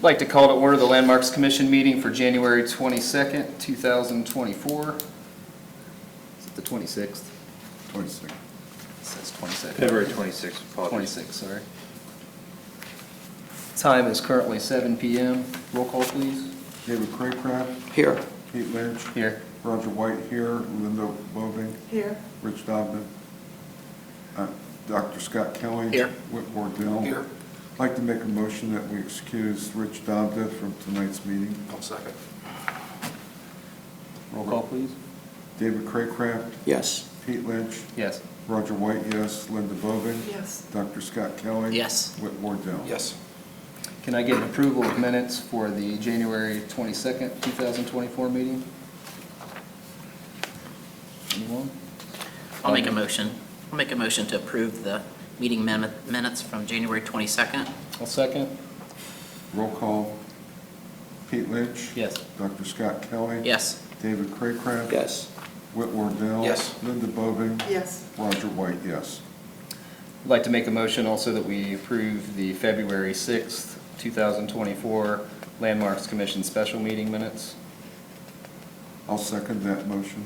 I'd like to call to order the Landmarks Commission meeting for January 22nd, 2024. Is it the 26th? 26. It says 22nd. February 26th. Apologies. 26, sorry. Time is currently 7 p.m. Roll call, please. David Craycraft, Here. Pete Lynch, Here. Roger White here, Linda Boving, Here. Rich Dobbin, Dr. Scott Kelly. Here. Whit Wardell. Here. I'd like to make a motion that we excuse Rich Dobbin from tonight's meeting. I'll second. Roll call, please. David Craycraft, Yes. Pete Lynch, Yes. Roger White, yes, Linda Boving. Yes. Dr. Scott Kelly. Yes. Whit Wardell. Yes. Can I get an approval of minutes for the January 22nd, 2024 meeting? Anyone? I'll make a motion. I'll make a motion to approve the meeting minutes from January 22nd. I'll second. Roll call. Pete Lynch. Yes. Dr. Scott Kelly. Yes. David Craycraft. Yes. Whit Wardell. Yes. Linda Boving. Yes. Roger White, yes. I'd like to make a motion also that we approve the February 6th, 2024 Landmarks Commission special meeting minutes. I'll second that motion.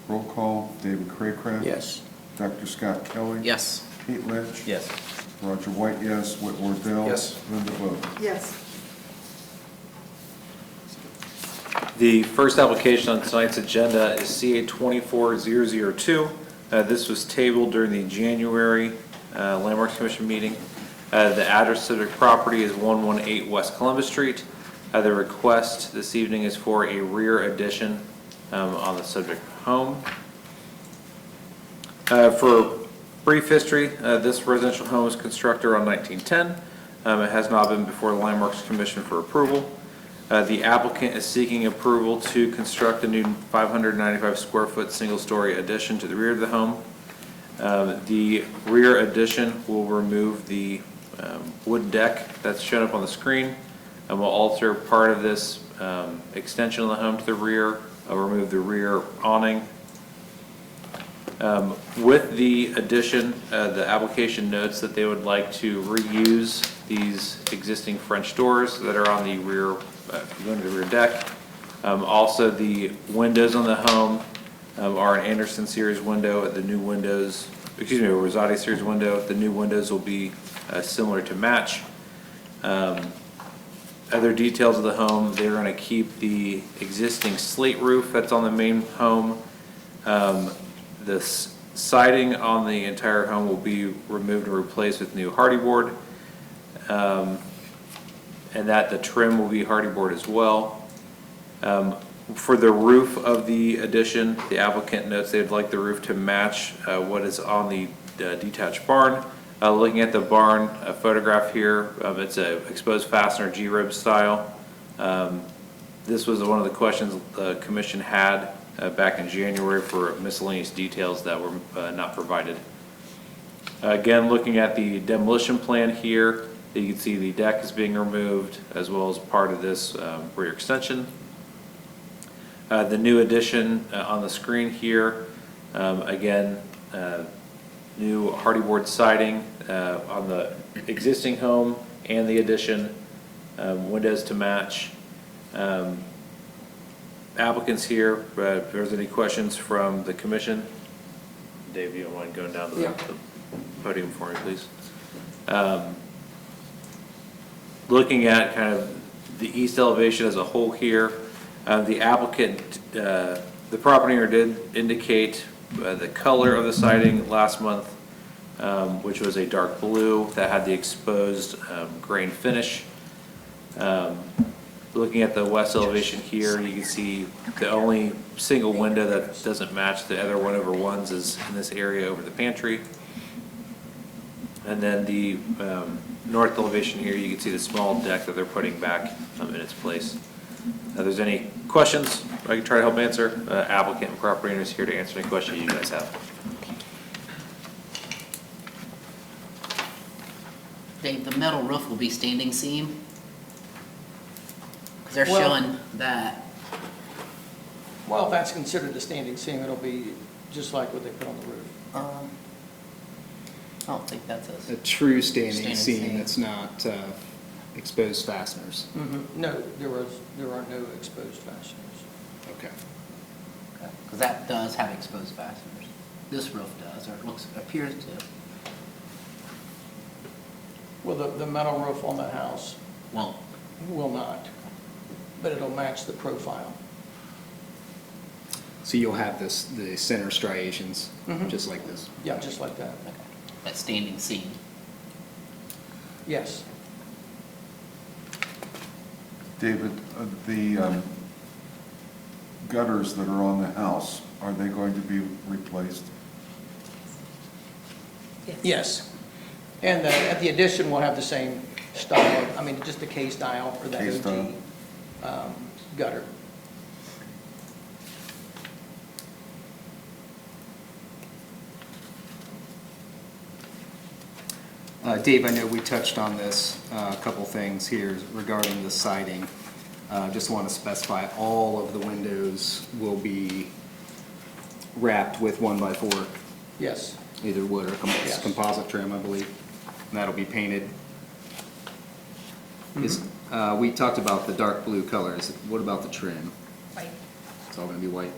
Roll call, David Craycraft. Yes. Dr. Scott Kelly. Yes. Pete Lynch. Yes. Roger White, yes. Whit Wardell. Yes. Linda Boving. Yes. The first application on tonight's agenda is CA 24002. This was tabled during the January Landmarks Commission meeting. The address of the property is 118 West Columbus Street. The request this evening is for a rear addition on the subject home. For brief history, this residential home was constructed around 1910. It has not been before the Landmarks Commission for approval. The applicant is seeking approval to construct a new 595 square foot single-story addition to the rear of the home. The rear addition will remove the wood deck that's shown up on the screen, and will alter part of this extension of the home to the rear, remove the rear awning. With the addition, the application notes that they would like to reuse these existing French doors that are on the rear, going to the rear deck. Also, the windows on the home are an Anderson series window. The new windows, excuse me, a Rosati series window. The new windows will be similar to match. Other details of the home, they're going to keep the existing slate roof that's on the main home. The siding on the entire home will be removed and replaced with new hardy board. And that the trim will be hardy board as well. For the roof of the addition, the applicant notes they'd like the roof to match what is on the detached barn. Looking at the barn photograph here, it's a exposed fastener G-rib style. This was one of the questions the commission had back in January for miscellaneous details that were not provided. Again, looking at the demolition plan here, you can see the deck is being removed as well as part of this rear extension. The new addition on the screen here, again, new hardy board siding on the existing home and the addition, windows to match. Applicants here, if there's any questions from the commission. Dave, you don't mind going down to the podium for me, please? Looking at kind of the east elevation as a whole here, the applicant, the property owner did indicate the color of the siding last month, which was a dark blue that had the exposed grain finish. Looking at the west elevation here, you can see the only single window that doesn't match the other 1/1s is in this area over the pantry. And then the north elevation here, you can see the small deck that they're putting back in its place. If there's any questions, I can try to help answer. Applicant and property owners here to answer any questions you guys have. Dave, the metal roof will be standing seam? Because they're Well- showing that. Well, if that's considered a standing seam, it'll be just like what they put on the roof. I don't think that's A true standing Standing seam, seam. it's not exposed fasteners. No, there are no exposed fasteners. Okay. Because that does have exposed fasteners. This roof does, or it appears to. Well, the metal roof on the house Well, will not, but it'll match the profile. So you'll have the center striations, Mhm. just like this. Yeah, just like that. that standing seam. Yes. David, the gutters that are on the house, are they going to be replaced? Yes. And at the addition, we'll have the same style, I mean, just the K-style or the K-style. OG gutter. Dave, I know we touched on this, a couple things here regarding the siding. Just want to specify all of the windows will be wrapped with 1x4, Yes. either wood or Yes. composite trim, I believe. And that'll be painted. We talked about the dark blue colors. What about the trim? White. It's all going to be white.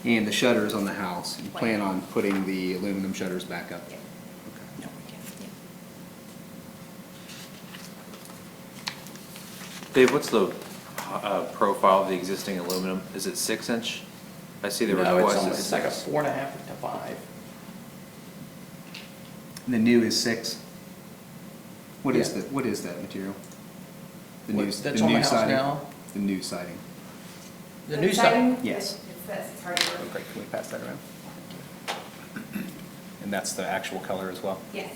And the shutters on the house, you plan on putting the aluminum shutters back up? Yeah. No, Dave, what's the profile of the existing aluminum? Is it 6-inch? I see the No, request is it's like a 6. 4.5 to 5. And the new is 6? What is Yeah. that material? The What, new that's the on new the house siding? now? The new siding. The new siding? Yes. It's this, it's hard to. Okay, can we pass that around? And that's the actual color as well? Yes.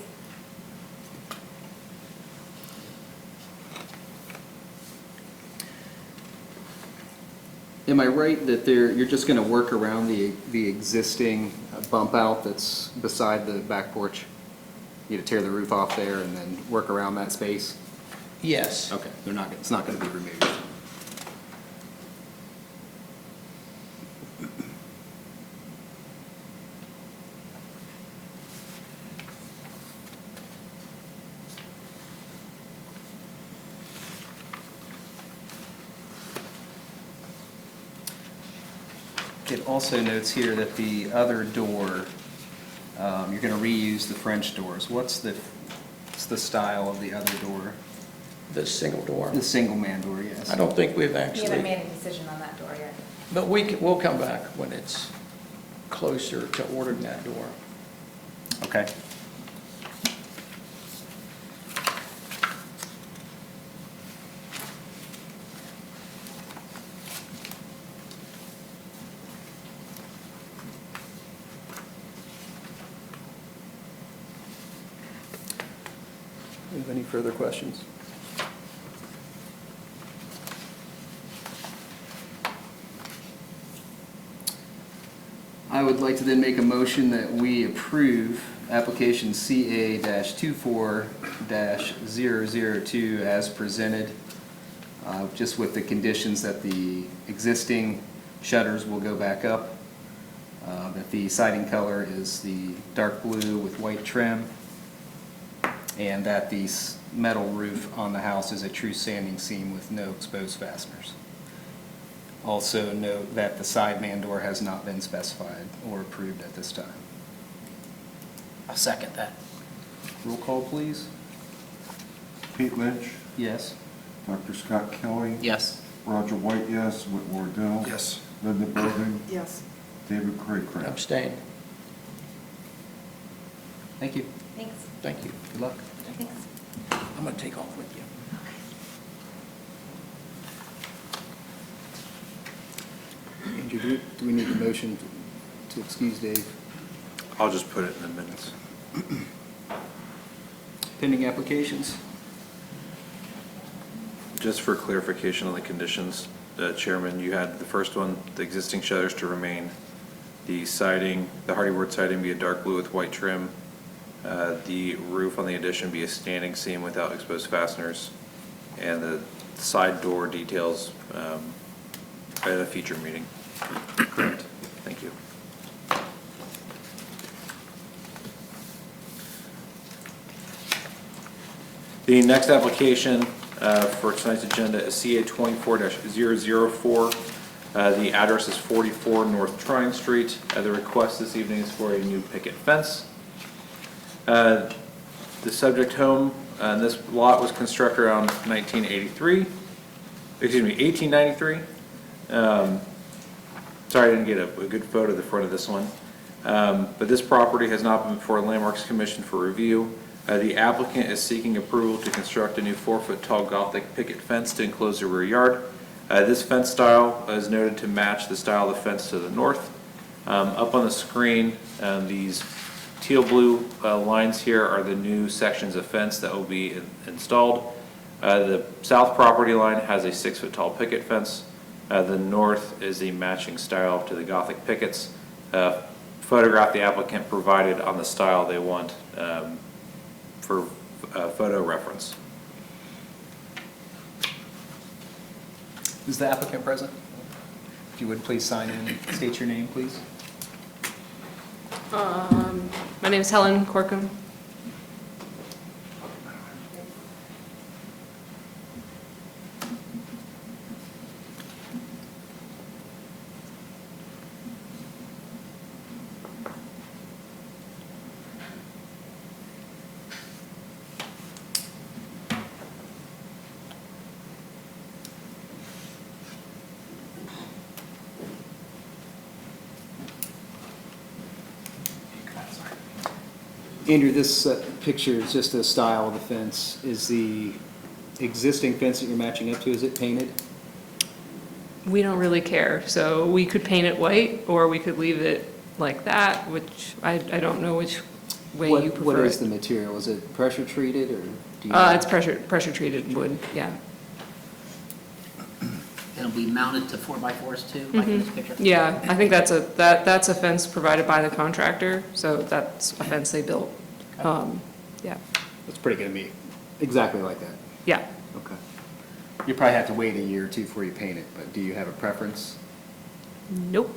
Am I right that you're just gonna work around the existing bump out that's beside the back porch? You to tear the roof off there and then work around that space? Yes. Okay, it's not gonna be removed. It also notes here that the other door, you're gonna reuse the French doors. What's the style of the other door? The single door. The single man door, yes. I don't think we've We haven't actually, made a decision on that door yet. but we'll come back when it's closer to ordering that door. Okay. Do you have any further questions? I would like to then make a motion that we approve application CA-24-002 as presented, just with the conditions that the existing shutters will go back up, that the siding color is the dark blue with white trim, and that the metal roof on the house is a true standing seam with no exposed fasteners. Also note that the side man door has not been specified or approved at this time. I'll second that. Roll call, please. Pete Lynch, Yes. Dr. Scott Kelly. Yes. Roger White, yes. Whit Wardell. Yes. Linda Bowden. Yes. David Craycraft. Abstain. Thank you. Thanks. Thank you. Good luck. Thanks. I'm going to take off with you. Andrew, do we need a motion to excuse Dave? I'll just put it in the minutes. Pending applications? Just for clarification on the conditions, Chairman, you had the first one, the existing shutters to remain. The siding, the hardy board siding be a dark blue with white trim. The roof on the addition be a standing seam without exposed fasteners. And the side door details at a future meeting. Correct. Thank you. The next application for tonight's agenda is CA 24-004. The address is 44 North Tryon Street. The request this evening is for a new picket fence. The subject home, this lot was constructed around 1893. Sorry, I didn't get a good photo of the front of this one. But this property has not been before Landmarks Commission for review. The applicant is seeking approval to construct a new 4-foot tall Gothic picket fence to enclose the rear yard. This fence style is noted to match the style of the fence to the north. Up on the screen, these teal blue lines here are the new sections of fence that will be installed. The south property line has a 6-foot tall picket fence. The north is the matching style to the Gothic pickets. Photograph the applicant provided on the style they want for photo reference. Is the applicant present? If you would please sign in and state your name, please. My name is Helen Corkum. Andrew, this picture is just a style of the fence. Is the existing fence that you're matching up to, is it painted? We don't really care, so we could paint it white, or we could leave it like that, which I don't know which way you prefer What is it. the material? Is it pressure treated or do you? It's pressure treated wood, yeah. It'll be mounted to 4x4s too, like in this picture? Yeah, I think that's a fence provided by the contractor, so that's a fence they built. Yeah, It's pretty gonna be exactly like that. yeah. Okay. You probably have to wait a year or two before you paint it, but do you have a preference? Nope.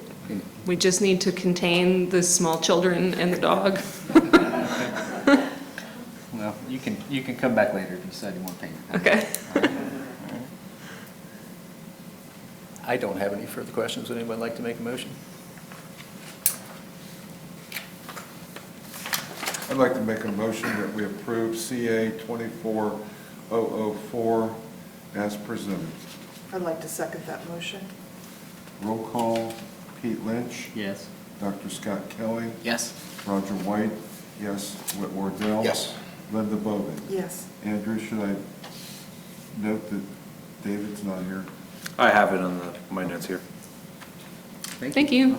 We just need to contain the small children and the dog. Well, you can come back later if you decide you want to paint it. Okay. I don't have any further questions. Would anyone like to make a motion? I'd like to make a motion that we approve CA 24004 as presented. I'd like to second that motion. Roll call, Pete Lynch, Yes. Dr. Scott Kelly, Yes? Roger White, yes, Whit Wardell. Yes. Linda Bowman. Yes. Andrew, should I note that David's not here? I have it on my notes here. Thank you.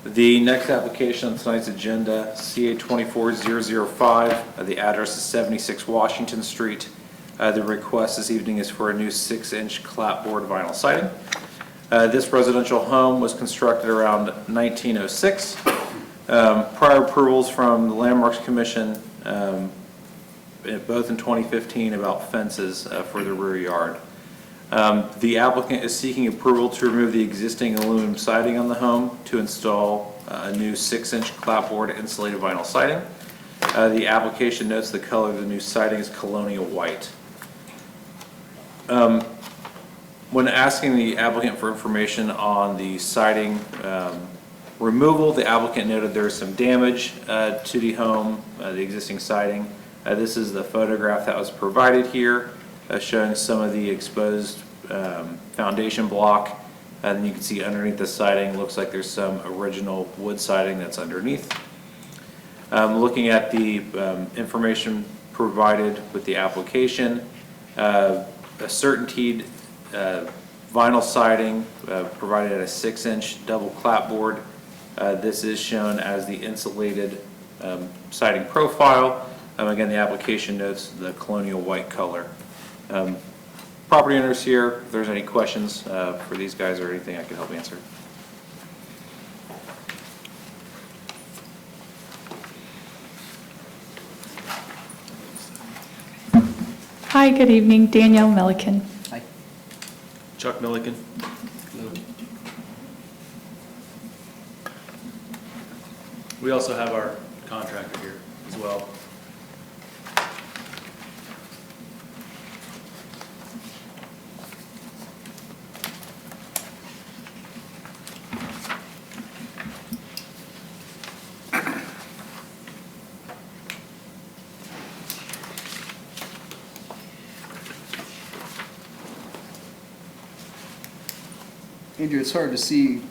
The next application on tonight's agenda, CA 24005, the address is 76 Washington Street. The request this evening is for a new 6-inch clapboard vinyl siding. This residential home was constructed around 1906. Prior approvals from the Landmarks Commission, both in 2015, about fences for the rear yard. The applicant is seeking approval to remove the existing aluminum siding on the home to install a new 6-inch clapboard insulated vinyl siding. The application notes the color of the new siding is colonial white. When asking the applicant for information on the siding removal, the applicant noted there is some damage to the home, the existing siding. This is the photograph that was provided here, showing some of the exposed foundation block. And you can see underneath the siding, looks like there's some original wood siding that's underneath. Looking at the information provided with the application, a certainteed vinyl siding provided at a 6-inch double clapboard. This is shown as the insulated siding profile. Again, the application notes the colonial white color. Property owners here, if there's any questions for these guys or anything I can help answer. Hi, good evening. Danielle Milliken. Hi. Chuck Milliken. We also have our contractor here as well. Andrew, it's hard to see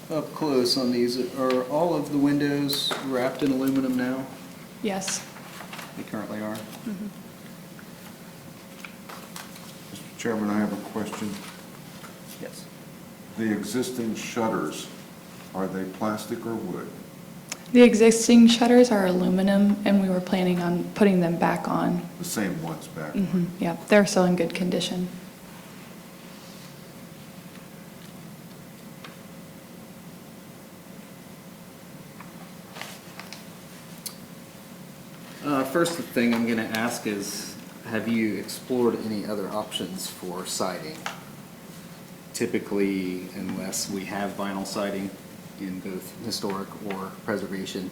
up close on these. Are all of the windows wrapped in aluminum now? Yes. They currently are. Mr. Chairman, I have a question. Yes. The existing shutters, are they plastic or wood? The existing shutters are aluminum, and we were planning on putting them back on. The same ones back? Yeah, they're still in good condition. First thing I'm going to ask is, have you explored any other options for siding? Typically, unless we have vinyl siding in both historic or preservation,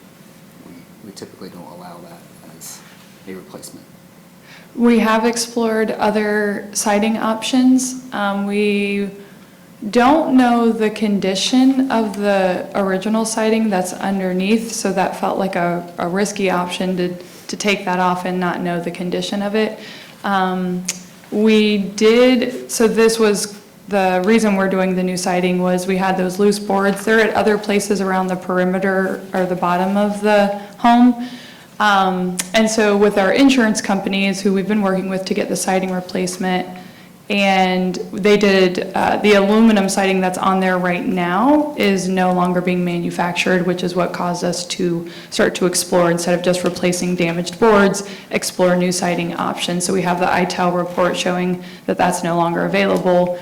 we typically don't allow that as a replacement. We have explored other siding options. We don't know the condition of the original siding that's underneath, so that felt like a risky option to take that off and not know the condition of it. So this was, the reason we're doing the new siding was we had those loose boards. They're at other places around the perimeter or the bottom of the home. And so with our insurance companies, who we've been working with to get the siding replacement, and they did, the aluminum siding that's on there right now is no longer being manufactured, which is what caused us to start to explore, instead of just replacing damaged boards, explore new siding options. So we have the ITEL report showing that that's no longer available.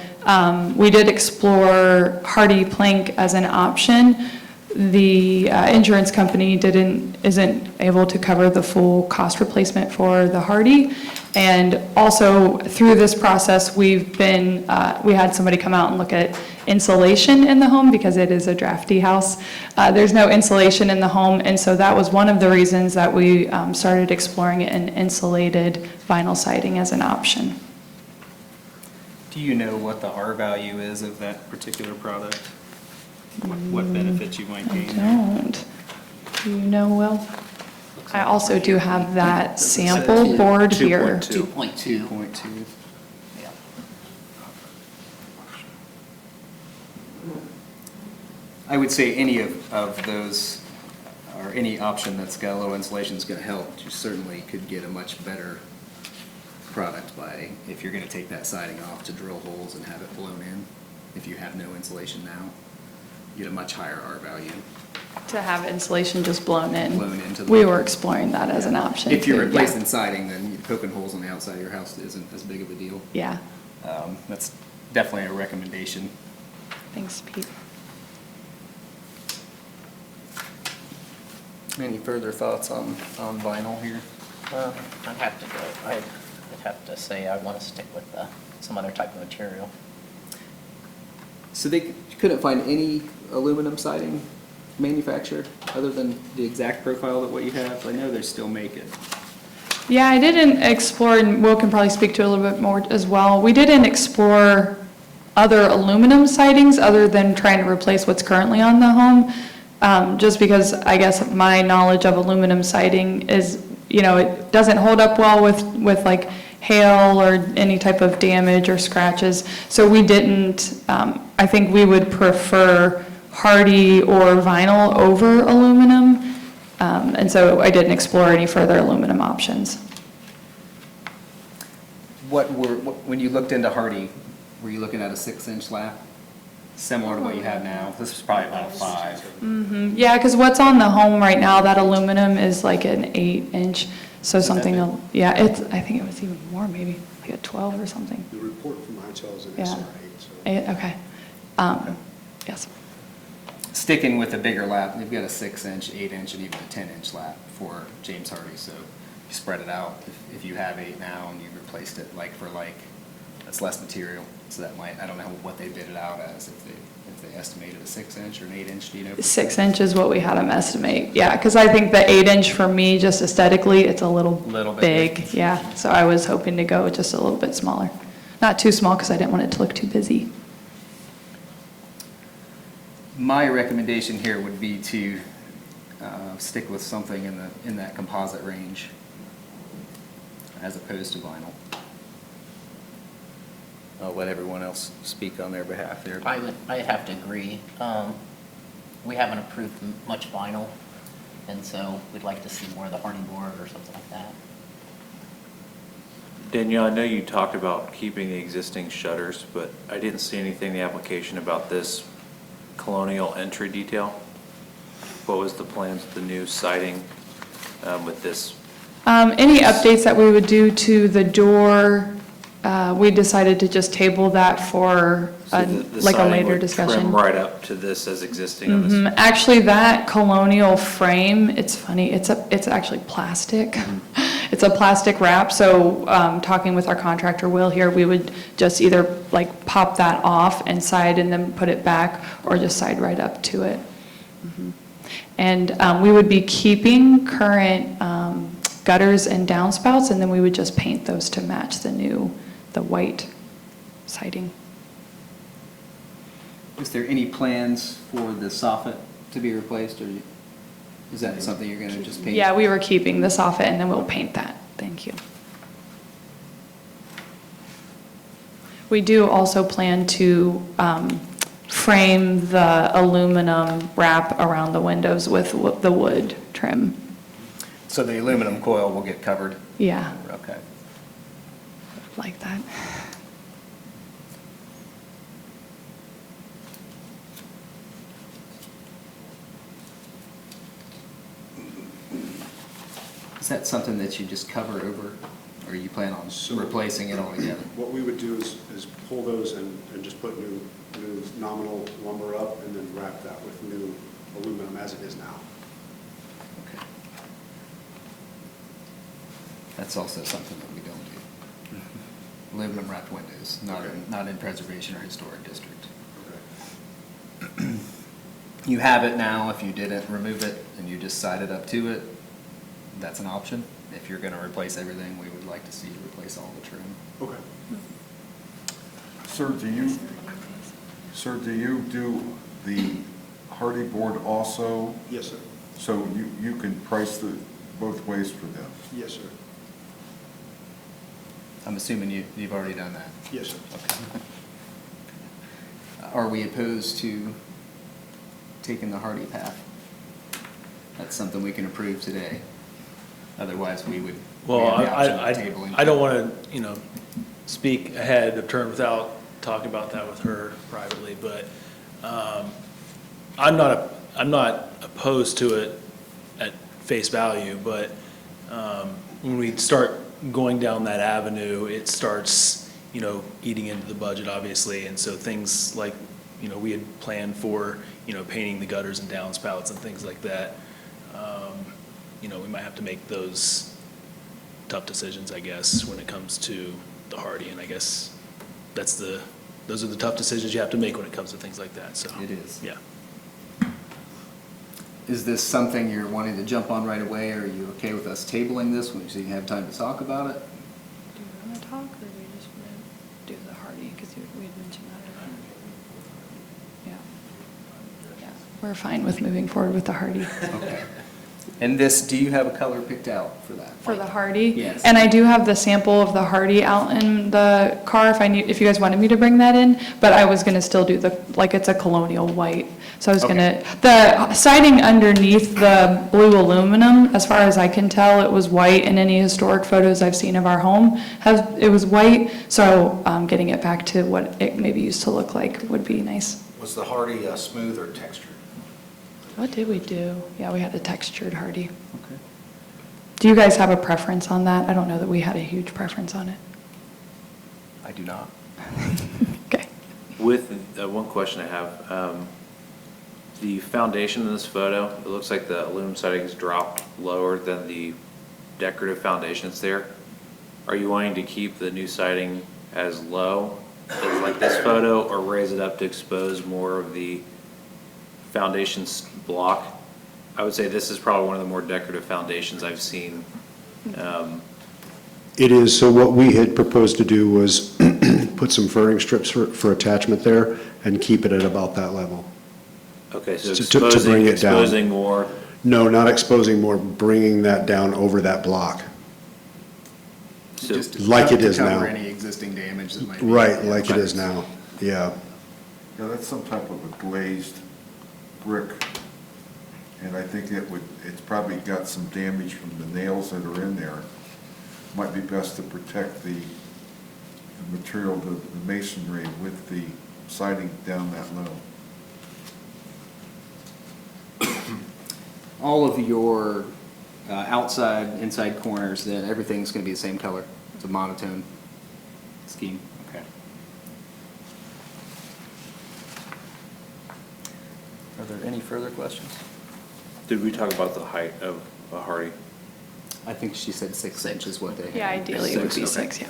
We did explore hardy plank as an option. The insurance company isn't able to cover the full cost replacement for the hardy. And also through this process, we had somebody come out and look at insulation in the home, because it is a drafty house. There's no insulation in the home, and so that was one of the reasons that we started exploring it in insulated vinyl siding as an option. Do you know what the R value is of that particular product? What benefits you might I gain? don't. Do you know, Will? I also do have that sample board here. 2.2. 2.2. Yeah. I would say any of those, or any option that's got low insulation is going to help. You certainly could get a much better product by, if you're going to take that siding off, to drill holes and have it blown in. If you have no insulation now, you get a much higher R value. To have insulation just blown in. Blown into the- We were exploring that as an option. If you're too, yeah. replacing siding, then poking holes on the outside of your house isn't as big of a deal. Yeah, That's definitely a recommendation. thanks, Pete. Any further thoughts on vinyl here? I'd have to say I want to stick with some other type of material. So you couldn't find any aluminum siding manufactured other than the exact profile of what you have? I know they still make it. Yeah, I didn't explore, and Will can probably speak to it a little bit more as well. We didn't explore other aluminum sidings other than trying to replace what's currently on the home. Just because I guess my knowledge of aluminum siding is, it doesn't hold up well with like hail or any type of damage or scratches. So we didn't, I think we would prefer hardy or vinyl over aluminum. And so I didn't explore any further aluminum options. When you looked into hardy, were you looking at a 6-inch lap? Similar to what you have now? This is probably about a 5. Yeah, because what's on the home right now, that aluminum is like an 8-inch. So something, yeah, I think it was even more, maybe like a 12 or something. The report from ITEL is an Yeah. SR8, so. Okay. Yes. Sticking with a bigger lap, we've got a 6-inch, 8-inch, and even a 10-inch lap for James Hardy. So you spread it out. If you have 8 now and you replaced it like for like, That's less material, so that might, I don't know what they bid it out as, if they estimated a 6-inch or an 8-inch, do you know? 6 inch is what we had them estimate, yeah, because I think the 8-inch for me, just aesthetically, it's a little Little bit big, big. yeah. So I was hoping to go just a little bit smaller. Not too small, because I didn't want it to look too busy. My recommendation here would be to stick with something in that composite range as opposed to vinyl. I'll let everyone else speak on their behalf there. I'd have to agree. We haven't approved much vinyl, and so we'd like to see more of the hardy board or something like that. Danielle, I know you talked about keeping the existing shutters, but I didn't see anything in the application about this colonial entry detail. What was the plans with the new siding with this? Any updates that we would do to the door, we decided to just table that for So the like a siding later would discussion. Trim right up to this as existing on this? Actually, that colonial frame, it's funny, it's actually plastic. It's a plastic wrap, so talking with our contractor, Will, here, we would just either like pop that off and side and then put it back, or just side right up to it. And we would be keeping current gutters and downspouts, and then we would just paint those to match the white siding. Is there any plans for the soffit to be replaced, or is that something you're gonna just paint? Yeah, we were keeping the soffit, and then we'll paint that. Thank you. We do also plan to frame the aluminum wrap around the windows with the wood trim. So the aluminum coil will get covered? Yeah, Okay. like that. Is that something that you just cover over, or you plan on replacing it altogether? What we would do is pull those and just put new nominal lumber up and then wrap that with new aluminum as it is now. Okay. That's also something that we don't do. Aluminum wrapped windows, not in preservation or historic district. Okay. You have it now, if you didn't remove it and you just side it up to it, that's an option. If you're gonna replace everything, we would like to see you replace all the trim. Okay. Sir, do you do the hardy board also? Yes, sir. So you can price both ways for them? Yes, sir. I'm assuming you've already done that. Yes, sir. Are we opposed to taking the hardy path? That's something we can approve today. Otherwise, we would. Well, we have the option of tabling. I don't want to, speak ahead of turn without talking about that with her privately, but I'm not opposed to it at face value, but when we start going down that avenue, it starts, eating into the budget, obviously, and so things like, we had planned for, painting the gutters and downspouts and things like that. We might have to make those tough decisions, I guess, when it comes to the hardy, and I guess those are the tough decisions you have to make when it comes to things like that, so. It is. Yeah. Is this something you're wanting to jump on right away, or are you okay with us tabling this so you can have time to talk about it? Do you want to talk, or do we just want to do the hardy, because we had mentioned that earlier? Yeah. We're fine with moving forward with the hardy. Okay. And this, do you have a color picked out for that? For the hardy? Yes. And I do have the sample of the hardy out in the car if you guys wanted me to bring that in, but I was gonna still do it's a colonial white. So I was the siding underneath the blue aluminum, as far as I can tell, it was white, and any historic photos I've seen of our home it was white, so getting it back to what it maybe used to look like would be nice. Was the hardy smooth or textured? What did we do? Yeah, we had a textured hardy. Okay. Do you guys have a preference on that? I don't know that we had a huge preference on it. I do not. Okay. With, one question I have, the foundation in this photo, it looks like the aluminum siding is dropped lower than the decorative foundation that's there. Are you wanting to keep the new siding as low as like this photo, or raise it up to expose more of the foundation block. I would say this is probably one of the more decorative foundations I've seen. It is, so what we had proposed to do was put some furring strips for attachment there and keep it at about that level. Okay, so To bring it down. exposing more. No, not exposing more, bringing that down over that block. So Just to Like it is to cover now. any existing damage that might be. Right, like it is now, yeah. Yeah, that's some type of a glazed brick. And I think it's probably got some damage from the nails that are in there. Might be best to protect the material, the masonry with the siding down that low. All of your outside, inside corners, then everything's going to be the same color. It's a monotone scheme. Okay. Are there any further questions? did we talk about the height of a hardy? I think she said 6 inches what they had. Yeah, ideally it would be 6, 6, yeah.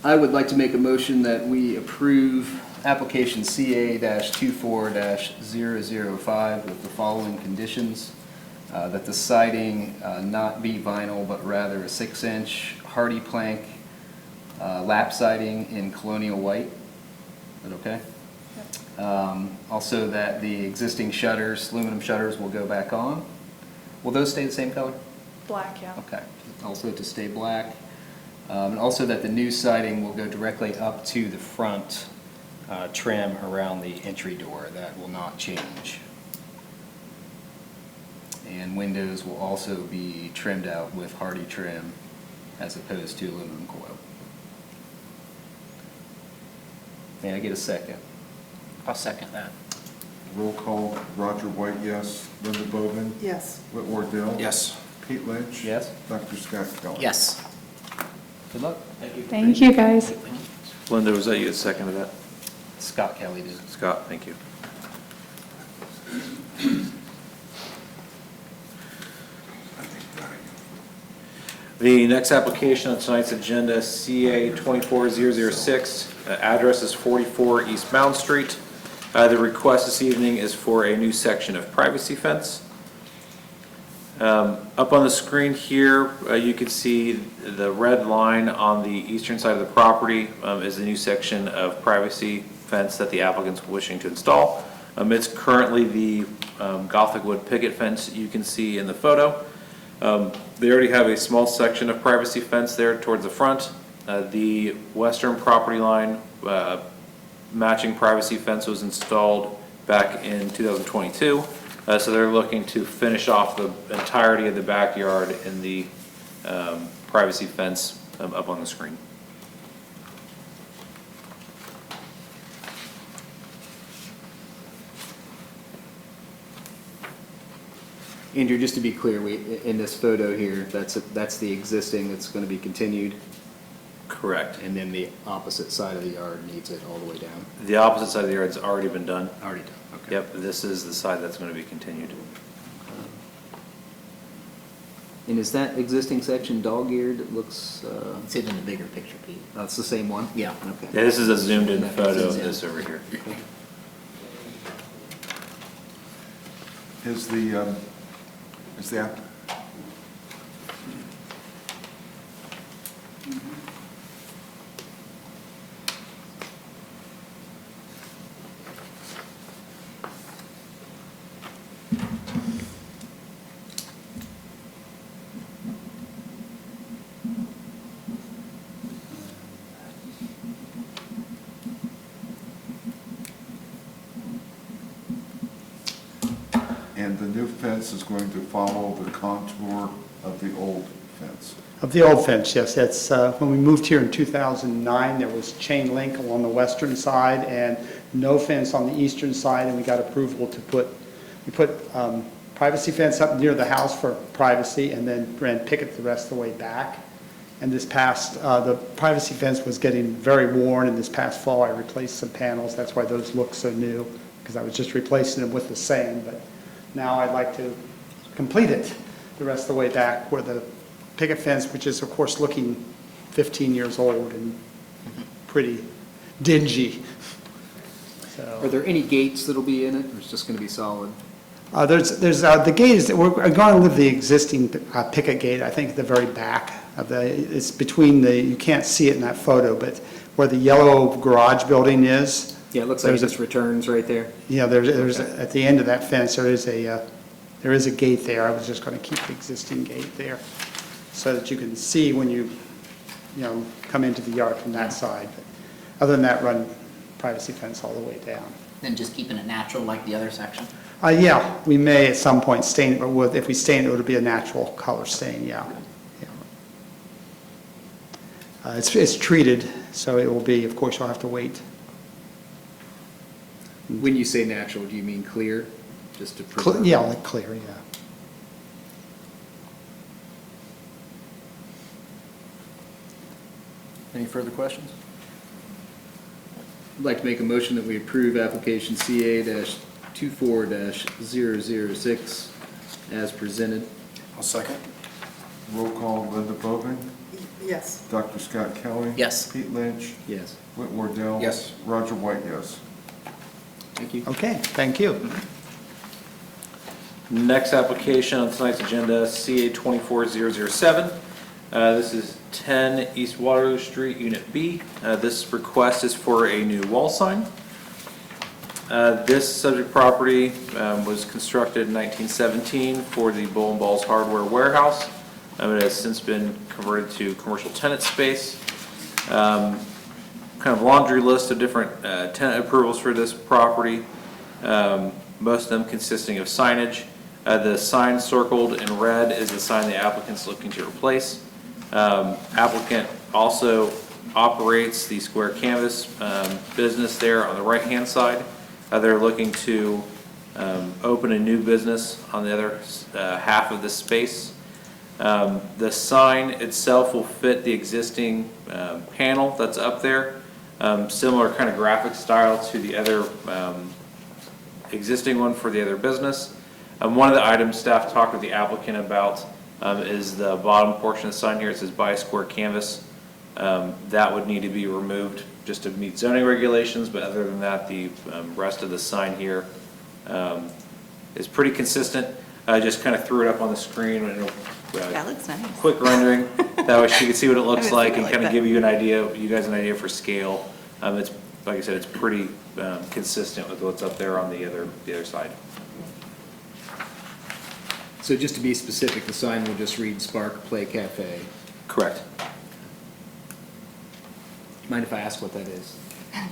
I would like to make a motion that we approve application CA-24-005 with the following conditions. That the siding not be vinyl, but rather a 6-inch hardy plank lap siding in colonial white. Is that okay? Also that the existing shutters, aluminum shutters, will go back on. Will those stay the same color? Black, yeah. Okay, also to stay black. And also that the new siding will go directly up to the front trim around the entry door. That will not change. And windows will also be trimmed out with hardy trim as opposed to aluminum coil. May I get a second? I'll second that. Roll call, Roger White, yes. Linda Bowman? Yes. Whit Wardell? Yes. Pete Lynch? Yes? Dr. Scott Keller? Yes. Good luck. Thank you, guys. Linda, was that you that seconded that? Scott Kelly did. Scott, thank you. The next application on tonight's agenda, CA 24006, address is 44 East Mound Street. The request this evening is for a new section of privacy fence. Up on the screen here, you can see the red line on the eastern side of the property is the new section of privacy fence that the applicant's wishing to install. It's currently the Gothic wood picket fence you can see in the photo. They already have a small section of privacy fence there towards the front. The western property line matching privacy fence was installed back in 2022. So they're looking to finish off the entirety of the backyard in the privacy fence up on the screen. Andrew, just to be clear, in this photo here, that's the existing that's going to be continued, Correct. and then the opposite side of the yard needs it all the way down. The opposite side of the yard's already been done. Already done, okay. Yep, this is the side that's going to be continued. And is that existing section dog-eared? It looks, It's in the bigger picture, Pete. that's the same one? Yeah. Okay. Yeah, this is a zoomed-in That photo makes of sense. this over here. Is the app? And the new fence is going to follow the contour of the old fence. Of the old fence, yes. That's, when we moved here in 2009, there was chain link along the western side and no fence on the eastern side, and we got approval to put privacy fence up near the house for privacy, and then ran picket the rest of the way back. And this past, the privacy fence was getting very worn, and this past fall I replaced some panels. That's why those look so new, because I was just replacing them with the same, but now I'd like to complete it. the rest of the way back where the picket fence, which is of course looking 15 years old and pretty dingy. So. Are there any gates that'll be in it, or it's just gonna be solid? There's the gate is, we're going to leave the existing picket gate, I think, at the very back of it's between you can't see it in that photo, but where the yellow garage building is. Yeah, it looks like it There's a- just returns right there. Yeah, there's, at the end of that fence, there is a gate there. I was just going to keep the existing gate there so that you can see when you come into the yard from that side. But other than that, run privacy fence all the way down. Then just keeping it natural like the other section? Yeah, we may at some point stain it, but if we stain it, it'll be a natural color stain, yeah. It's treated, so it will be, of course, you'll have to wait. When you say natural, do you mean clear? Just to preserve? Yeah, like clear, yeah. Any further questions? I'd like to make a motion that we approve application CA-24-006 as presented. I'll second. Roll call, Linda Boving, Yes. Dr. Scott Kelly. Yes. Pete Lynch, Yes. Whit Wardell. Yes. Roger White, yes. Thank you. Okay, thank you. Next application on tonight's agenda, CA 24007. This is 10 East Waterloo Street, Unit B. This request is for a new wall sign. This subject property was constructed in 1917 for the Bull and Balls Hardware Warehouse. It has since been converted to commercial tenant space. Kind of laundry list of different tenant approvals for this property, most of them consisting of signage. The sign circled in red is the sign the applicant's looking to replace. Applicant also operates the Square Canvas business there on the right-hand side. They're looking to open a new business on the other half of the space. The sign itself will fit the existing panel that's up there. Similar kind of graphic style to the other existing one for the other business. One of the items staff talked with the applicant about is the bottom portion of the sign here. It says "Buy Square Canvas." That would need to be removed just to meet zoning regulations, but other than that, the rest of the sign here is pretty consistent. I just kind of threw it up on the screen and That looks nice. quick rendering. That way you can see what it looks haven't like seen and it kind like of that. give you guys an idea for scale. It's, like I said, it's pretty consistent with what's up there on the other side. So just to be specific, the sign will just read Spark Play Cafe. Correct. Mind if I ask what that is?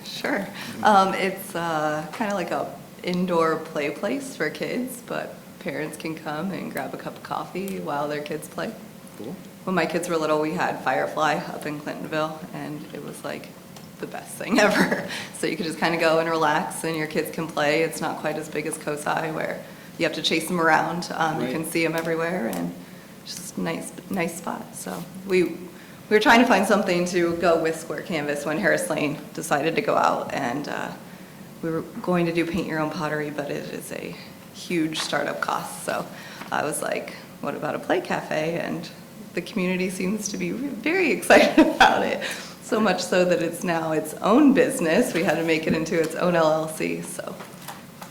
Sure. It's kind of like a indoor play place for kids, but parents can come and grab a cup of coffee while their kids play. Cool. When my kids were little, we had Firefly up in Clintonville, and it was like the best thing ever. So you could just kind of go and relax, and your kids can play. It's not quite as big as COSI, where you have to chase them around. You Right. can see them everywhere, and just nice spot. So we were trying to find something to go with Square Canvas when Harris Lane decided to go out, and we were going to do paint your own pottery, but it is a huge startup cost. So I was like, what about a play cafe? And the community seems to be very excited about it, so much so that it's now its own business. We had to make it into its own LLC, so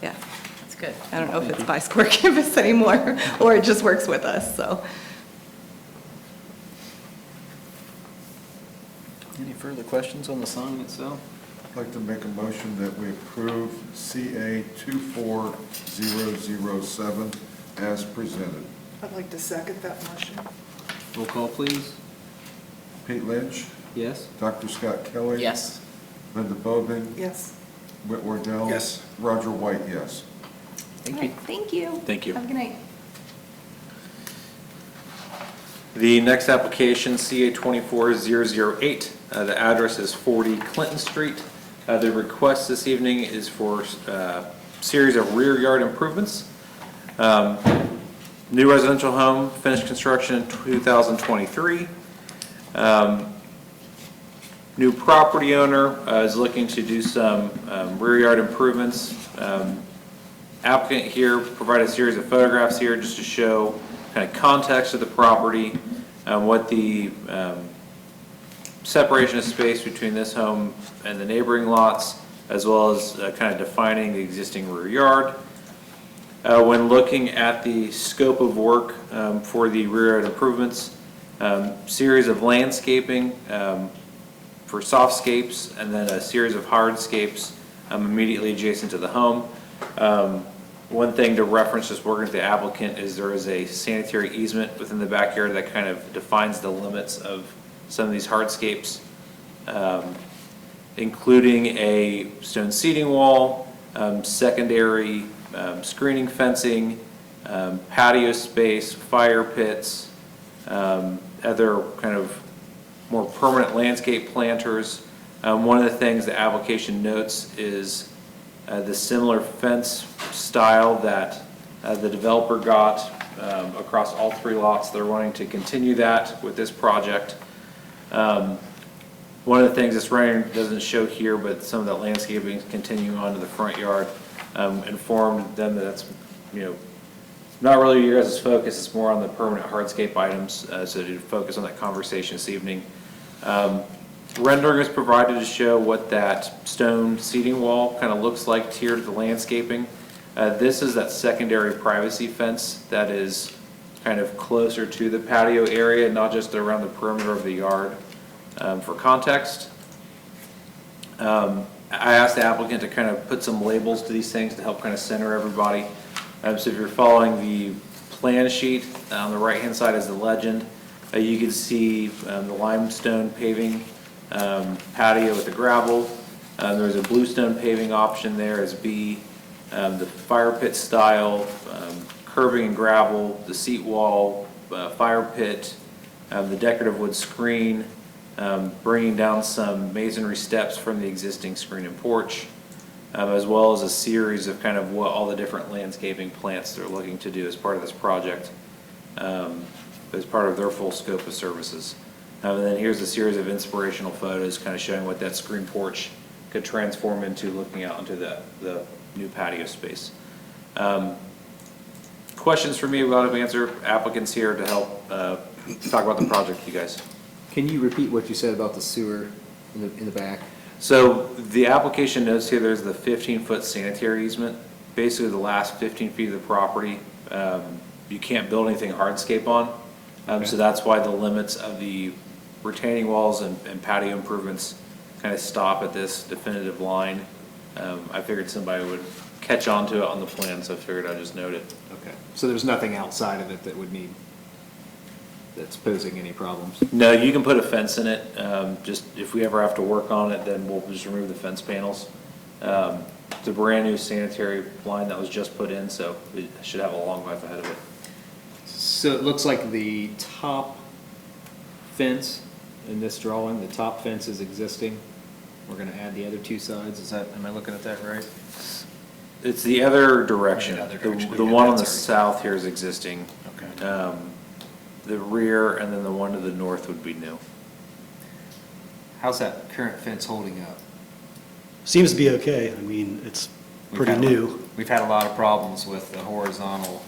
yeah. That's good. I don't know if it's by Square Canvas anymore, or it just works with us, so. Any further questions on the sign itself? I'd like to make a motion that we approve CA 24007 as presented. I'd like to second that motion. Roll call, please. Pete Lynch, Yes? Dr. Scott Kelly. Yes. Linda Boving, Yes. Whit Wardell. Yes. Roger White, yes. Thank All you. right, thank you. Thank you. Have a good night. The next application, CA 24008. The address is 40 Clinton Street. The request this evening is for a series of rear yard improvements. New residential home, finished construction in 2023. New property owner is looking to do some rear yard improvements. Applicant here provided a series of photographs here just to show kind of context of the property, what the separation of space between this home and the neighboring lots, as well as kind of defining the existing rear yard. When looking at the scope of work for the rear yard improvements, series of landscaping for softscapes, and then a series of hardscapes immediately adjacent to the home. One thing to reference, just working with the applicant, is there is a sanitary easement within the backyard that kind of defines the limits of some of these hardscapes, including a stone seating wall, secondary screening fencing, patio space, fire pits, other kind of more permanent landscape planters. One of the things the application notes is the similar fence style that the developer got across all 3 lots. They're wanting to continue that with this project. One of the things this rendering doesn't show here, but some of that landscaping is continuing onto the front yard, informed them that that's, not really your guys' focus, it's more on the permanent hardscape items, so to focus on that conversation this evening. Rendering is provided to show what that stone seating wall kind of looks like tiered to the landscaping. This is that secondary privacy fence that is kind of closer to the patio area, not just around the perimeter of the yard. For context, I asked the applicant to kind of put some labels to these things to help kind of center everybody. So if you're following the plan sheet, on the right-hand side is the legend. You can see the limestone paving patio with the gravel. There's a bluestone paving option there as B. The fire pit style, curbing and gravel, the seat wall, fire pit, the decorative wood screen, bringing down some masonry steps from the existing screen and porch, as well as a series of kind of what all the different landscaping plants they're looking to do as part of this project, as part of their full scope of services. And then here's a series of inspirational photos kind of showing what that screen porch could transform into, looking out into the new patio space. Questions for me about to answer? Applicants here to help talk about the project with you guys. Can you repeat what you said about the sewer in the back? So the application notes here, there's the 15-foot sanitary easement. Basically, the last 15 feet of the property, you can't build anything hardscape on. So that's why the limits of the retaining walls and patio improvements kind of stop at this definitive line. I figured somebody would catch on to it on the plan, so I figured I'd just note it. Okay, so there's nothing outside of it that would need, that's posing any problems? No, you can put a fence in it. Just if we ever have to work on it, then we'll just remove the fence panels. It's a brand new sanitary line that was just put in, so it should have a long life ahead of it. So it looks like the top fence in this drawing, the top fence is existing. We're gonna add the other 2 sides, is that, am I looking at that right? It's the other direction. The other direction. The one on the south here is existing. Okay. The rear and then the one to the north would be new. How's that current fence holding up? Seems to be okay. I mean, it's pretty We've had- new. We've had a lot of problems with the horizontal.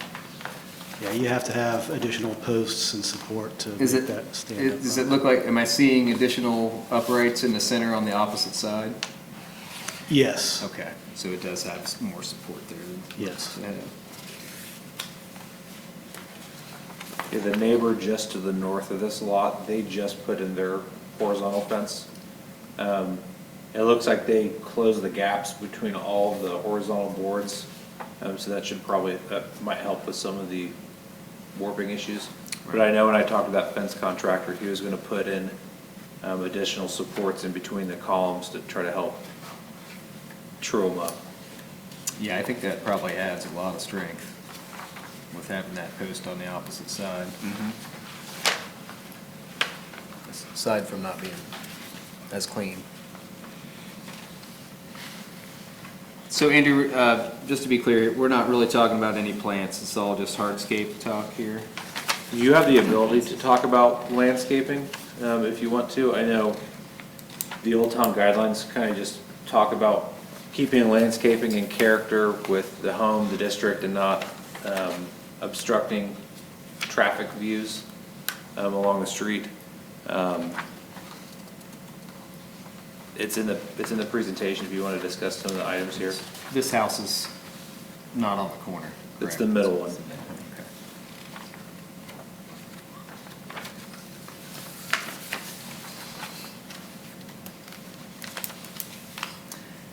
Yeah, you have to have additional posts and support to Is make it, that stand up. does it look like, am I seeing additional uprights in the center on the opposite side? Yes, Okay, so it does have more support there. yes. Yeah, the neighbor just to the north of this lot, they just put in their horizontal fence. It looks like they closed the gaps between all of the horizontal boards, so that might help with some of the warping issues. But I know when I talked to that fence contractor, he was gonna put in additional supports in between the columns to try to help true them up. Yeah, I think that probably adds a lot of strength with having that post on the opposite side. Aside from not being as clean. So Andrew, just to be clear, we're not really talking about any plants, it's all just hardscape talk here? You have the ability to talk about landscaping, if you want to. I know the Old Town Guidelines kind of just talk about keeping landscaping in character with the home, the district, and not obstructing traffic views along the street. It's in the presentation if you want to discuss some of the items here. This house is not on the corner. It's correct? the middle one. Okay.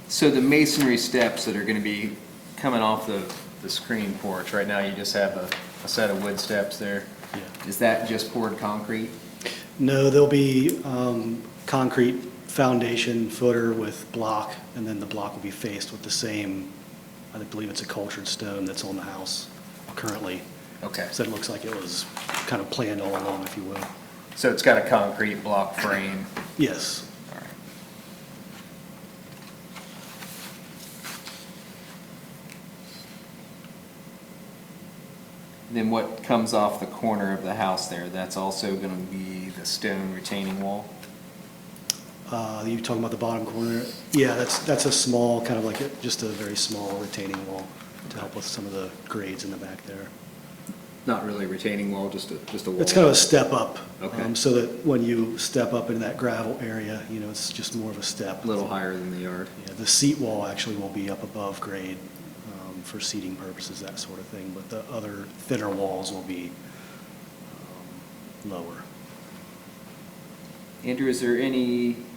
So the masonry steps that are going to be coming off the screen porch, right now you just have a set of wood steps there. Yeah. Is that just poured concrete? No, there'll be concrete foundation footer with block, and then the block will be faced with the same, I believe it's a cultured stone that's on the house currently. Okay. So it looks like it was kind of planned all along, if you will. So it's got a concrete block frame? Yes. All right. Then what comes off the corner of the house there, that's also going to be the stone retaining wall? You talking about the bottom corner? Yeah, that's a small, kind of like just a very small retaining wall to help with some of the grades in the back there. Not really a retaining wall, just a wall? It's kind of a step up. Okay. So that when you step up into that gravel area, it's just more of a step. A little higher than the yard? Yeah, the seat wall actually will be up above grade for seating purposes, that sort of thing, but the other thinner walls will be lower. Andrew, is there anything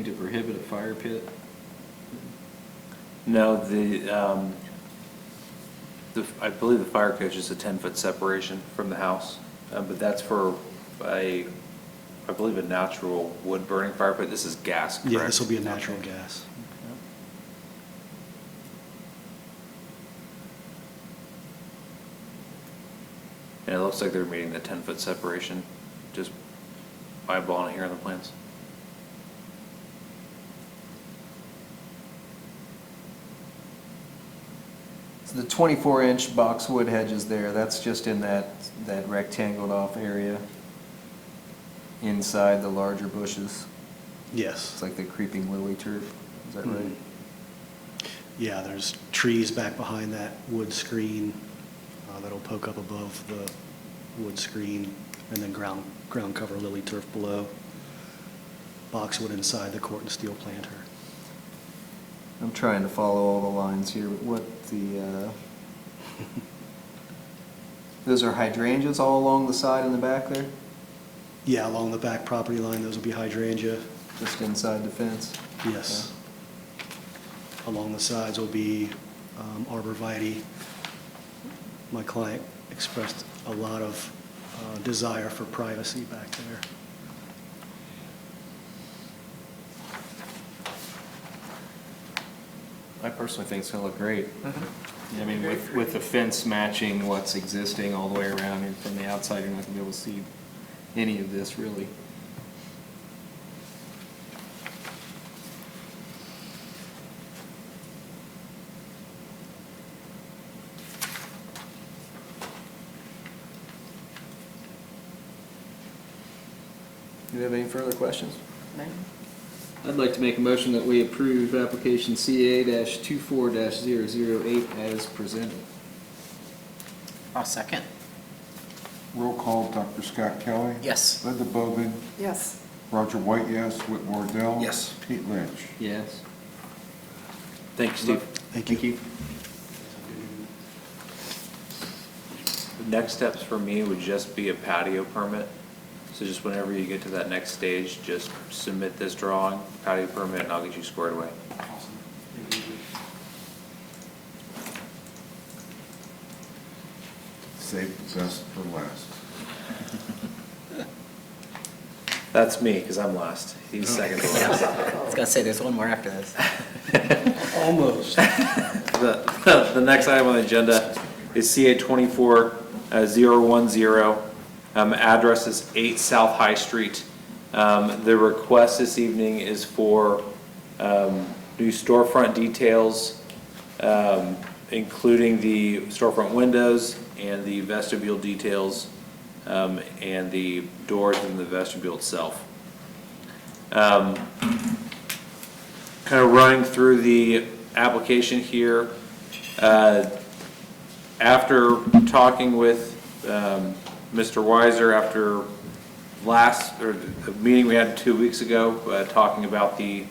to prohibit a fire pit? No, I believe the fire code is a 10-foot separation from the house, but that's for I believe a natural wood burning fire pit. This is gas, correct? Yeah, this will be a natural gas. And it looks like they're meeting the 10-foot separation, just eyeballing it here on the plans. So the 24-inch boxwood hedges there, that's just in that rectangled off area inside the larger bushes? Yes. It's like the creeping lily turf, is that right? Yeah, there's trees back behind that wood screen that'll poke up above the wood screen, and then ground cover lily turf below. Boxwood inside the cork and steel planter. I'm trying to follow all the lines here, but what those are hydrangeas all along the side and the back there? Yeah, along the back property line, those will be hydrangea. Just inside the fence? Yes. Along the sides will be arborvitae. My client expressed a lot of desire for privacy back there. I personally think it's gonna look great. I mean, with the fence matching what's existing all the way around, and from the outside, you're not gonna be able to see any of this, really. Do you have any further questions? I'd like to make a motion that we approve application CA-24-008 as presented. I'll second. Roll call, Dr. Scott Kelly? Yes. Linda Bowman? Yes. Roger White, yes. Whit Mordell? Yes. Pete Lynch? Yes. Thank you, Steve. Thank you. The next steps for me would just be a patio permit. So just whenever you get to that next stage, just submit this drawing, patio permit, and I'll get you squared away. Save the best for last. That's me, because I'm last. He's second to last. I was gonna say, there's one more after this. Almost. The next item on the agenda is CA 24-010. Address is 8 South High Street. The request this evening is for new storefront details, including the storefront windows and the vestibule details, and the doors in the vestibule itself. Kind of running through the application here. After talking with Mr. Weiser, after the meeting we had 2 weeks ago, talking about the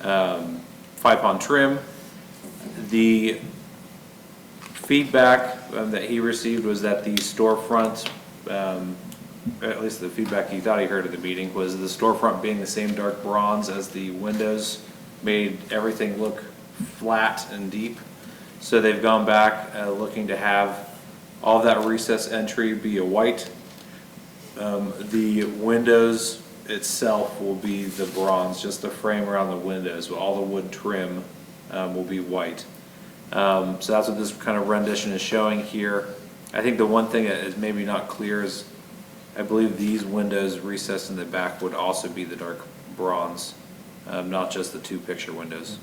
Five Pond trim. The feedback that he received was that the storefront, at least the feedback he thought he heard at the meeting, was the storefront being the same dark bronze as the windows made everything look flat and deep. So they've gone back looking to have all of that recess entry be a white. The windows itself will be the bronze, just the frame around the windows, but all the wood trim will be white. So that's what this kind of rendition is showing here. I think the one thing that is maybe not clear is, I believe these windows recessed in the back would also be the dark bronze, not just the two picture windows.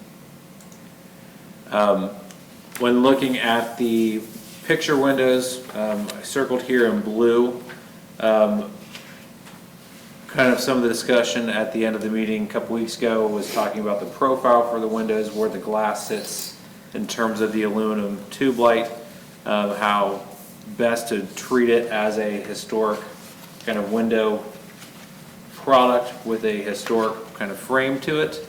When looking at the picture windows, I circled here in blue, kind of some of the discussion at the end of the meeting a couple weeks ago was talking about the profile for the windows, where the glass sits in terms of the aluminum tube light, how best to treat it as a historic kind of window product with a historic kind of frame to it.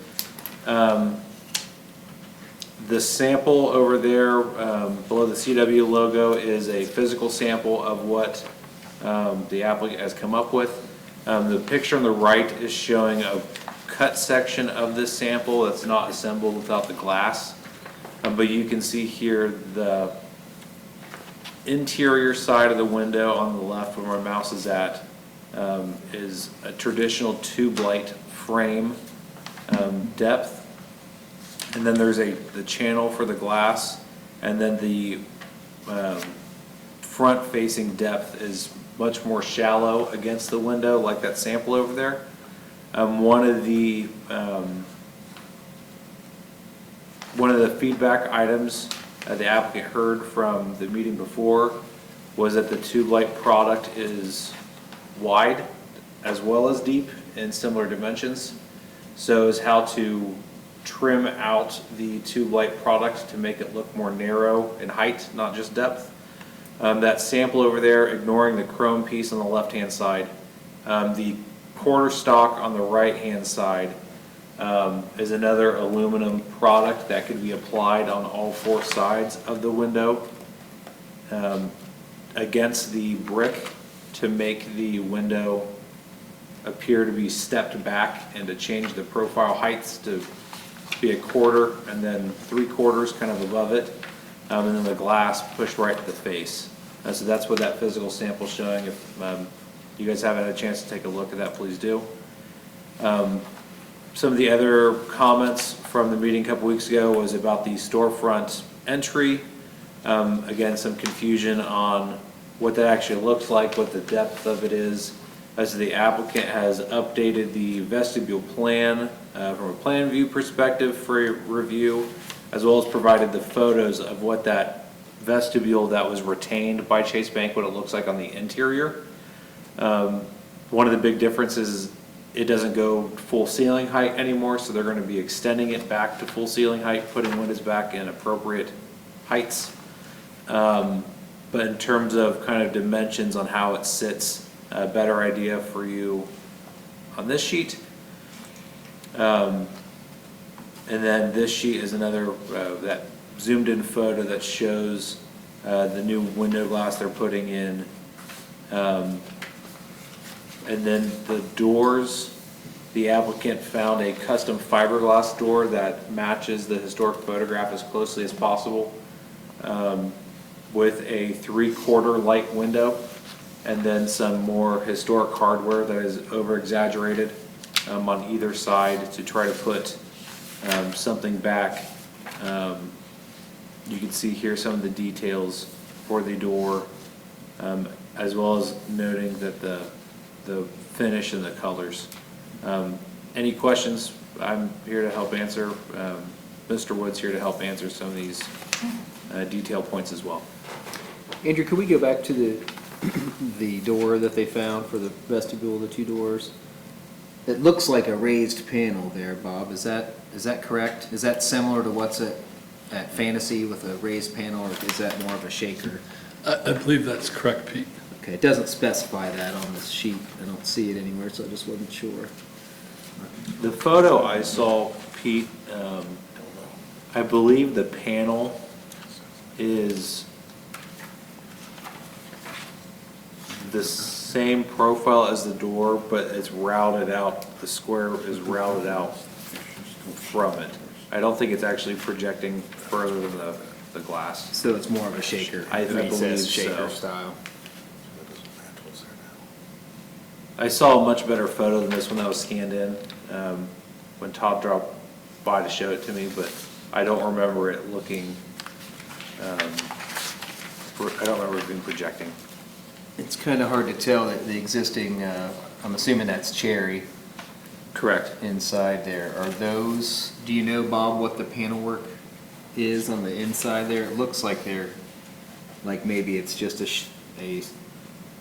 The sample over there below the CW logo is a physical sample of what the applicant has come up with. The picture on the right is showing a cut section of this sample that's not assembled without the glass. But you can see here the interior side of the window on the left where my mouse is at is a traditional tube light frame depth. And then there's the channel for the glass, and then the front facing depth is much more shallow against the window, like that sample over there. One of the feedback items the applicant heard from the meeting before was that the tube light product is wide as well as deep in similar dimensions. So is how to trim out the tube light product to make it look more narrow in height, not just depth. That sample over there, ignoring the chrome piece on the left-hand side, the quarter stock on the right-hand side is another aluminum product that could be applied on all four sides of the window against the brick to make the window appear to be stepped back and to change the profile heights to be a quarter and then 3/4 kind of above it, and then the glass pushed right to the face. So that's what that physical sample is showing. If you guys haven't had a chance to take a look at that, please do. Some of the other comments from the meeting a couple weeks ago was about the storefront entry. Again, some confusion on what that actually looks like, what the depth of it is. As the applicant has updated the vestibule plan from a plan view perspective for review, as well as provided the photos of what that vestibule that was retained by Chase Bank, what it looks like on the interior. One of the big differences is it doesn't go full ceiling height anymore, so they're going to be extending it back to full ceiling height, putting windows back in appropriate heights. But in terms of kind of dimensions on how it sits, a better idea for you on this sheet. And then this sheet is another that zoomed in photo that shows the new window glass they're putting in. And then the doors, the applicant found a custom fiberglass door that matches the historic photograph as closely as possible, with a 3/4 light window, and then some more historic hardware that is over exaggerated on either side to try to put something back. You can see here some of the details for the door, as well as noting that the finish and the colors. Any questions? I'm here to help answer. Mr. Wood's here to help answer some of these detail points as well. Andrew, could we go back to the door that they found for the vestibule, the two doors? It looks like a raised panel there, Bob. Is that correct? Is that similar to what's at Fantasy with a raised panel, or is that more of a shaker? I believe that's correct, Pete. Okay, it doesn't specify that on this sheet. I don't see it anywhere, so I just wasn't sure. The photo I saw, Pete, I believe the panel is the same profile as the door, but it's routed out, the square is routed out from it. I don't think it's actually projecting further than the glass. So it's more of a shaker, I believe recessed so. shaker style. I saw a much better photo than this one that was scanned in, when Todd dropped by to show it to me, but I don't remember it looking, I don't remember it being projecting. It's kind of hard to tell that the existing, I'm assuming that's cherry Correct. inside there. Are those, do you know, Bob, what the panel work is on the inside there? It looks like they're, like maybe it's just a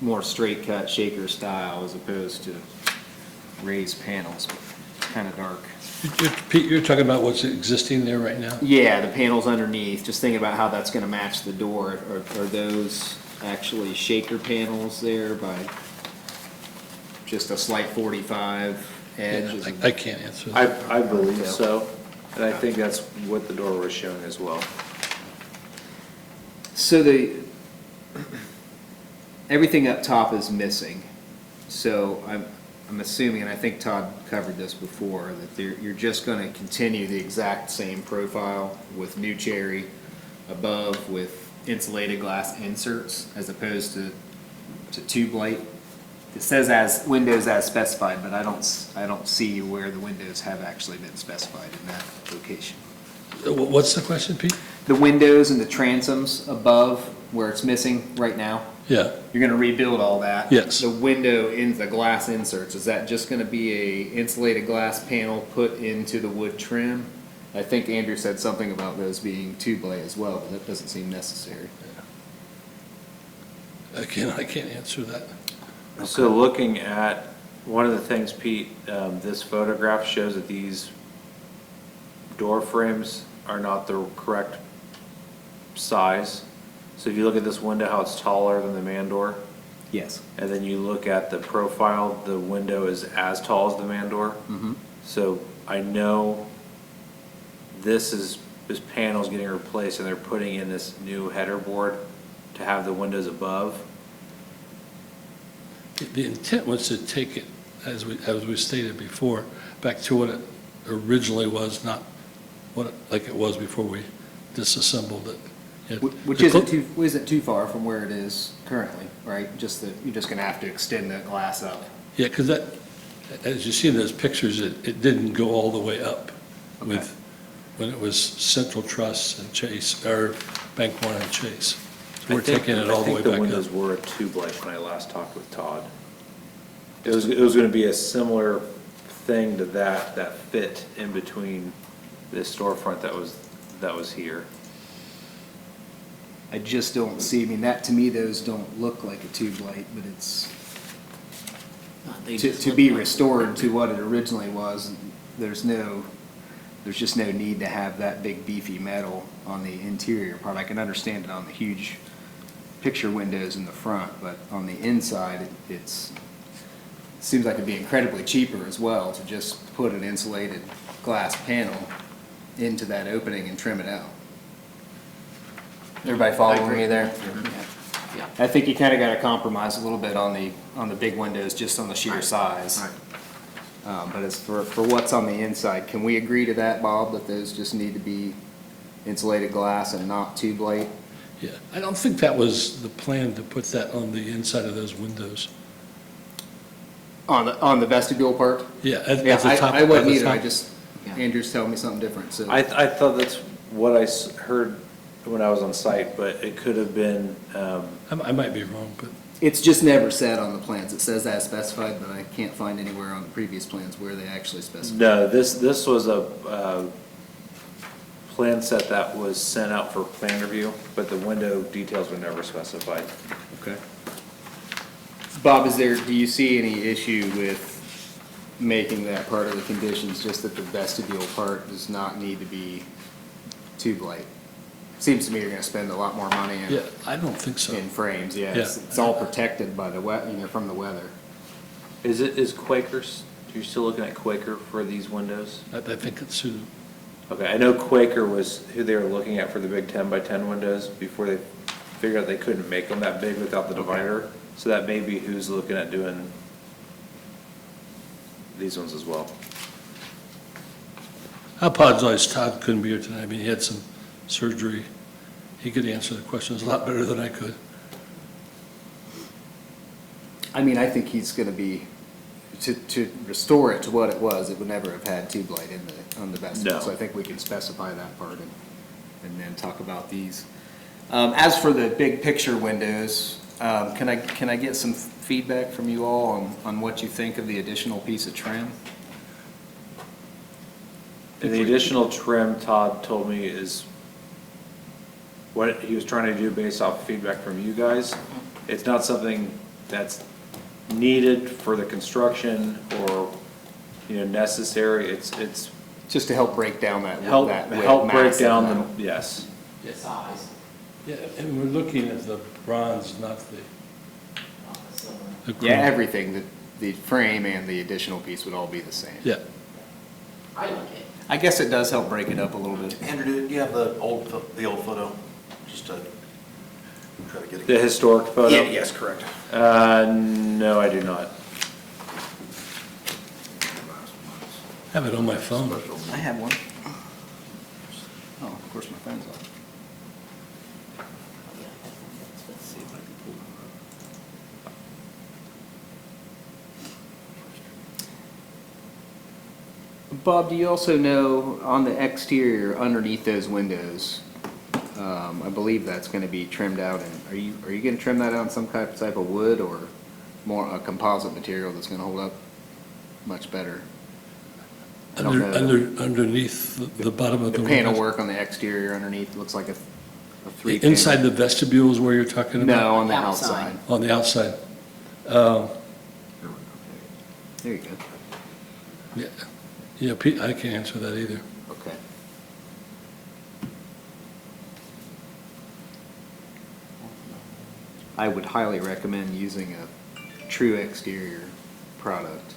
more straight cut shaker style as opposed to raised panels, but it's kind of dark. Pete, you're talking about what's existing there right now? Yeah, the panels underneath, just thinking about how that's gonna match the door. Are those actually shaker panels there by just a slight 45 edge? Yeah, I can't answer that. I believe so, and I think that's what the door was showing as well. So everything up top is missing. So I'm assuming, and I think Todd covered this before, that you're just gonna continue the exact same profile with new cherry above with insulated glass inserts as opposed to tube light. It says as windows as specified, but I don't see where the windows have actually been specified in that location. What's the question, Pete? The windows and the transoms above where it's missing right now, Yeah, you're gonna rebuild all that. Yes. The window in the glass inserts, is that just gonna be a insulated glass panel put into the wood trim? I think Andrew said something about those being tube light as well, but that doesn't seem necessary. I can't answer that. So looking at, one of the things, Pete, this photograph shows that these door frames are not the correct size. So if you look at this window, how it's taller than the man door, Yes. and then you look at the profile, the window is as tall as the man door. Mm-hmm. So I know this panel's getting replaced and they're putting in this new header board to have the windows above. The intent was to take it, as we stated before, back to what it originally was, not like it was before we disassembled it. Which isn't too far from where it is currently, right? Just that, you're just gonna have to extend the glass up. Yeah, because that, as you see in those pictures, it didn't go all the way up with, when it was Central Trust and Chase, or Bank One and Chase. So we're taking it all the way I think the back windows up. were a tube light when I last talked with Todd. It was gonna be a similar thing to that fit in between this storefront that was here. I just don't see, I mean, that, to me, those don't look like a tube light, but it's, They to just look be like- restored to what it originally was, there's just no need to have that big beefy metal on the interior part. I can understand it on the huge picture windows in the front, but on the inside, it seems like it'd be incredibly cheaper as well to just put an insulated glass panel into that opening and trim it out. Everybody following me there? Yeah. I think you kind of got to compromise a little bit on the big windows, just on the sheer size. But as for what's on the inside, can we agree to that, Bob, that those just need to be insulated glass and not tube light? Yeah, I don't think that was the plan to put that on the inside of those windows. On the vestibule part? Yeah, at Yeah, the top. I wouldn't at the either, top. I just, Andrew's telling me something different, so. I thought that's what I heard when I was on site, but it could have been, I might be wrong, but It's just never said on the plans. It says as specified, but I can't find anywhere on the previous plans where they actually specify. no, this was a plan set that was sent out for plan review, but the window details were never specified. Okay. Bob, do you see any issue with making that part of the conditions, just that the vestibule part does not need to be tube light? Seems to me you're gonna spend a lot more money Yeah, I don't think so. in frames, yeah. Yeah. It's all protected by the from the weather. Is Quaker's, you're still looking at Quaker for these windows? I think it's suited. Okay, I know Quaker was who they were looking at for the big 10x10 windows before they figured out they couldn't make them that big without the divider. So that may be who's looking at doing these ones as well. I apologize, Todd couldn't be here tonight. I mean, he had some surgery. He could answer the questions a lot better than I could. I mean, I think he's gonna be, to restore it to what it was, it would never have had tube light on the vestibule. No. So I think we can specify that part and then talk about these. As for the big picture windows, can I get some feedback from you all on what you think of the additional piece of trim? And the additional trim, Todd told me, is what he was trying to do based off feedback from you guys. It's not something that's needed for the construction or, necessary. It's Just to help break down that help break massive down amount. the, yes. The size, Yeah, and we're looking at the bronze, not the silver. Yeah, chrome. everything, the frame and the additional piece would all be the same. Yeah. I like it. I guess it does help break it up a little bit. Andrew, do you have the old photo? Just to try to get it. The historic photo? Yeah, yes, correct. No, I do not. I have it on my phone. I have one. Oh, of course, my phone's off. Let's see if I can pull Bob, do you also know on the exterior, underneath those windows, I believe that's gonna be trimmed out, and are you gonna trim that out in some type of wood or more a composite material that's gonna hold up much better? I don't know. Underneath the bottom of the The windows. panel work on the exterior underneath looks like a three. Inside the vestibule is where you're talking about? No, on the Outside. outside. On the outside. There you go. Yeah, yeah, Pete, I can't answer that either. Okay. I would highly recommend using a true exterior product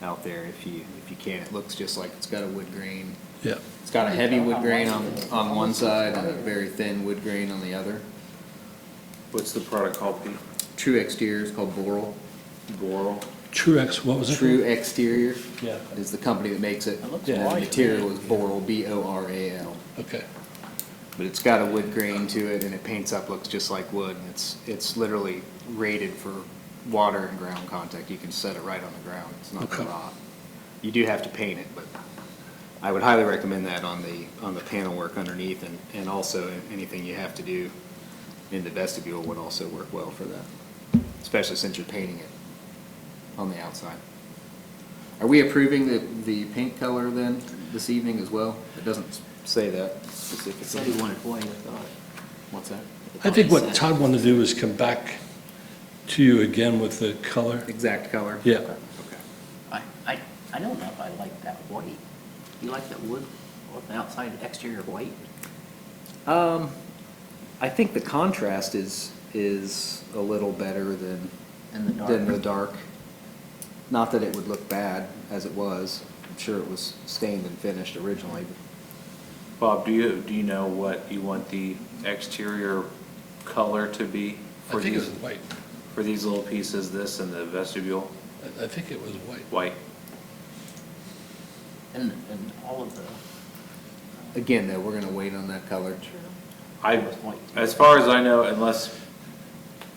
out there if you can. It looks just like it's got a wood grain. Yeah. It's got a heavy wood grain on one side and a very thin wood grain on the other. What's the product called, Pete? True exterior is called Boral. Boral? Truex, what was it? True Exterior Yeah. is the company that makes it. It looks And the white. material is Boral, B-O-R-A-L. Okay. But it's got a wood grain to it and it paints up, looks just like wood. And it's literally rated for water and ground contact. You can set it right on the ground. It's not gonna Okay. rot. You do have to paint it, but I would highly recommend that on the panel work underneath, and also anything you have to do in the vestibule would also work well for that, especially since you're painting it on the outside. Are we approving the paint color then this evening as well? It doesn't say that Said specifically. he wanted white, I thought. What's that? I think what Todd wanted to do is come back to you again with the color. Exact color? Yeah. Okay. I don't know if I like that white. You like that wood, or the outside exterior white? I think the contrast is a little better than In the dark? than the dark. Not that it would look bad as it was. I'm sure it was stained and finished originally. Bob, do you know what you want the exterior color to be? I think it was white. For these little pieces, this and the vestibule? I think it was white. White. And all of the, Again, though, we're gonna wait on that color. As far as I know, unless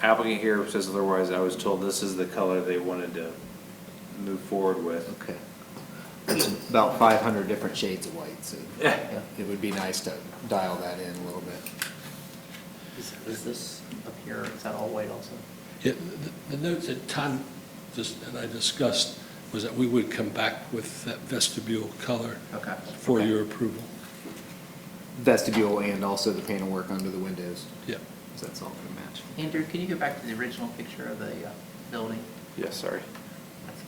applicant here says otherwise, I was told this is the color they wanted to move forward with. Okay. There's about 500 different shades of white, so Yeah. it would be nice to dial that in a little bit. is this up here, is that all white also? Yeah, the notes that Todd and I discussed was that we would come back with that vestibule color Okay. for Okay. your approval. Vestibule and also the panel work under the windows. Yeah. So that's all gonna match. Andrew, can you go back to the original picture of the building? Yes, sorry. That's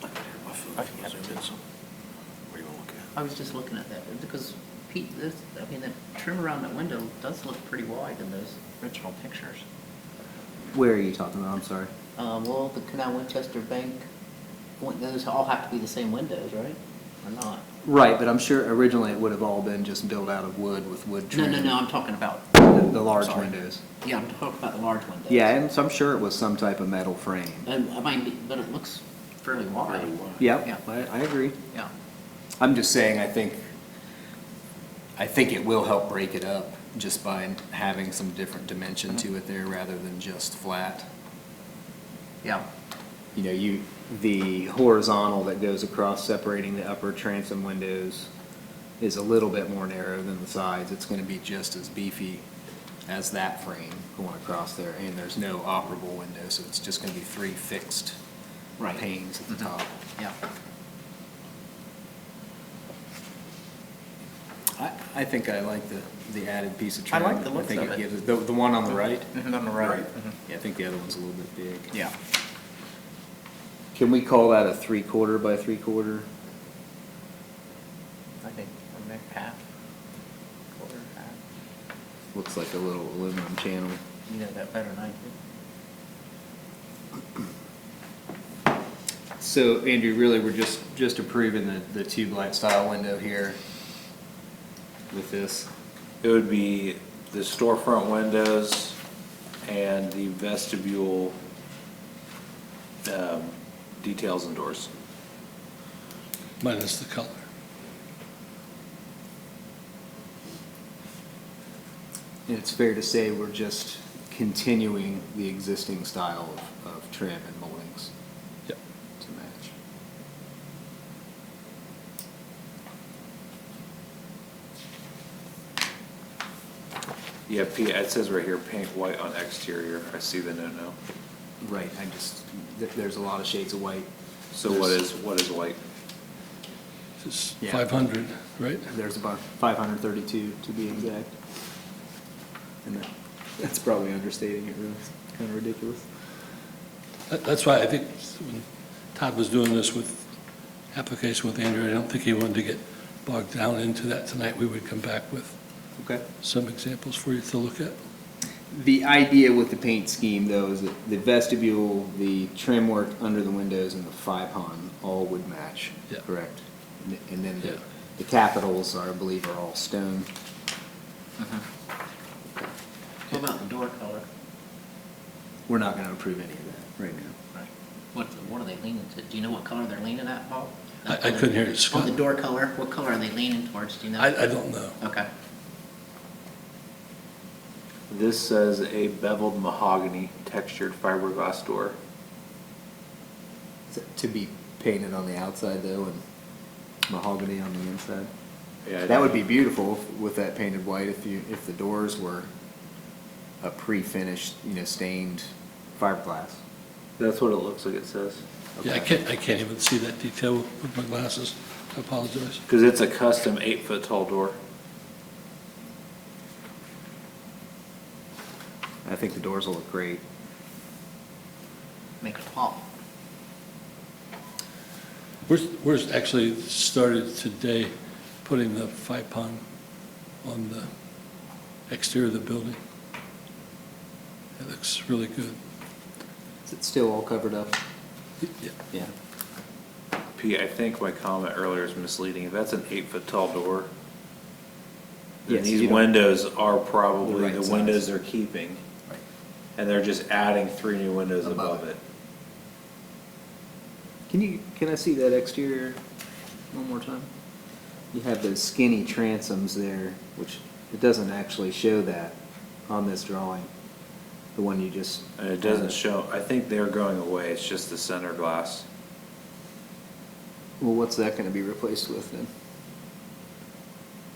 fine. I can zoom in some. What do you want to look at? I was just looking at that, because Pete, this, I mean, the trim around that window does look pretty wide in those original pictures. Where are you talking about? I'm sorry. Well, the Canal Winchester Bank, those all have to be the same windows, right? Or not? Right, but I'm sure originally it would have all been just built out of wood with wood No, trim. no, I'm talking about, The large Sorry. windows. yeah, I'm talking about the large windows. Yeah, and so I'm sure it was some type of metal frame. I mean, but it looks fairly wide. Yep, Yeah. I agree. Yeah. I'm just saying, I think it will help break it up just by having some different dimension to it there rather than just flat. Yeah. You know, the horizontal that goes across separating the upper transom windows is a little bit more narrow than the sides. It's gonna be just as beefy as that frame going across there, and there's no operable window, so it's just gonna be 3 fixed Right. panes at the top. Yeah. I think I like the added piece of I trim. like the looks think of it. gives The one on the right? On the right. Yeah, I think the other one's a little bit big. Yeah. Can we call that a 3/4 by 3/4? I think, or maybe half, quarter, half. Looks like a little aluminum channel. You know that better than I do. So Andrew, really, we're just approving the tube light style window here with this. It would be the storefront windows and the vestibule details and doors. Minus the color. And it's fair to say we're just continuing the existing style of trim and moldings. Yep. To match. Yeah, it says right here, paint white on exterior. I see the note now. Right, there's a lot of shades of white. So what is white? It's Yeah. 500, right? There's about 532 to be exact. And that's probably understating it, really. It's kind of ridiculous. That's why I think when Todd was doing this with application with Andrew, I don't think he wanted to get bogged down into that tonight. We would come back with Okay. some examples for you to look at. The idea with the paint scheme, though, is that the vestibule, the trim work under the windows, and the 5-hon all would match, Yeah. correct? And then Yeah. the capitals, I believe, are all stone. What about the door color? We're not going to approve any of that right now. Right. What are they leaning to? Do you know what color they're leaning at, Paul? I couldn't hear you, Scott. On the door color, what color are they leaning towards, do you know? I don't know. Okay. This says a beveled mahogany textured fiberglass door. Is it to be painted on the outside, though, and mahogany on the inside? Yeah, That would be beautiful with that painted white if the doors were a pre-finished, stained fiberglass. That's what it looks like it says. Yeah, I can't even see that detail with my glasses. I apologize. Because it's a custom 8-foot tall door. I think the doors will look great. Make it pop. We're actually started today putting the 5-hon on the exterior of the building. It looks really good. Is it still all covered up? Yeah. Yeah. Pete, I think my comment earlier is misleading. If that's an 8-foot tall door, then Yes, you these don't- windows are probably The right the size. windows they're keeping. Right. And they're just adding 3 new windows Above above it. Can I see that exterior one more time? You have those skinny transoms there, which it doesn't actually show that on this drawing. The one you just. And it doesn't show, I think they're going away. It's just the center glass. Well, what's that gonna be replaced with then?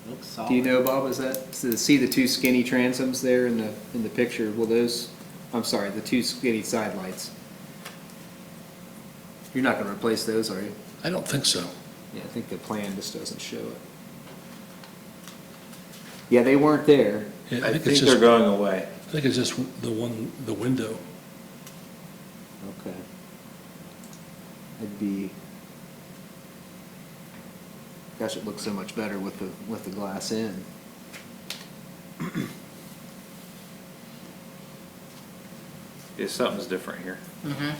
Looks solid. Do you know, Bob, see the 2 skinny transoms there in the picture? Will those, I'm sorry, the 2 skinny side lights? You're not gonna replace those, are you? I don't think so. Yeah, I think the plan just doesn't show it. Yeah, they weren't there. Yeah, I think it's they're just, going away. I think it's just the window. Okay. I'd be, gosh, it looks so much better with the glass in. Yeah, something's different here. Mm-hmm,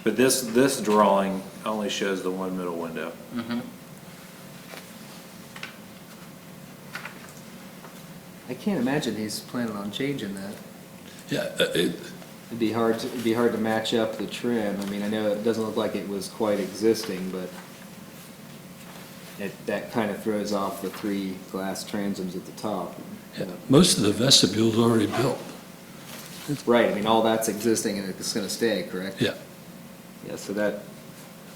But this drawing only shows the one middle window. mm-hmm. I can't imagine he's planning on changing that. Yeah, It'd be hard to match up the trim. I mean, I know it doesn't look like it was quite existing, but that kind of throws off the 3 glass transoms at the top. most of the vestibule's already built. Right, I mean, all that's existing and it's gonna stay, correct? Yeah. Yeah, so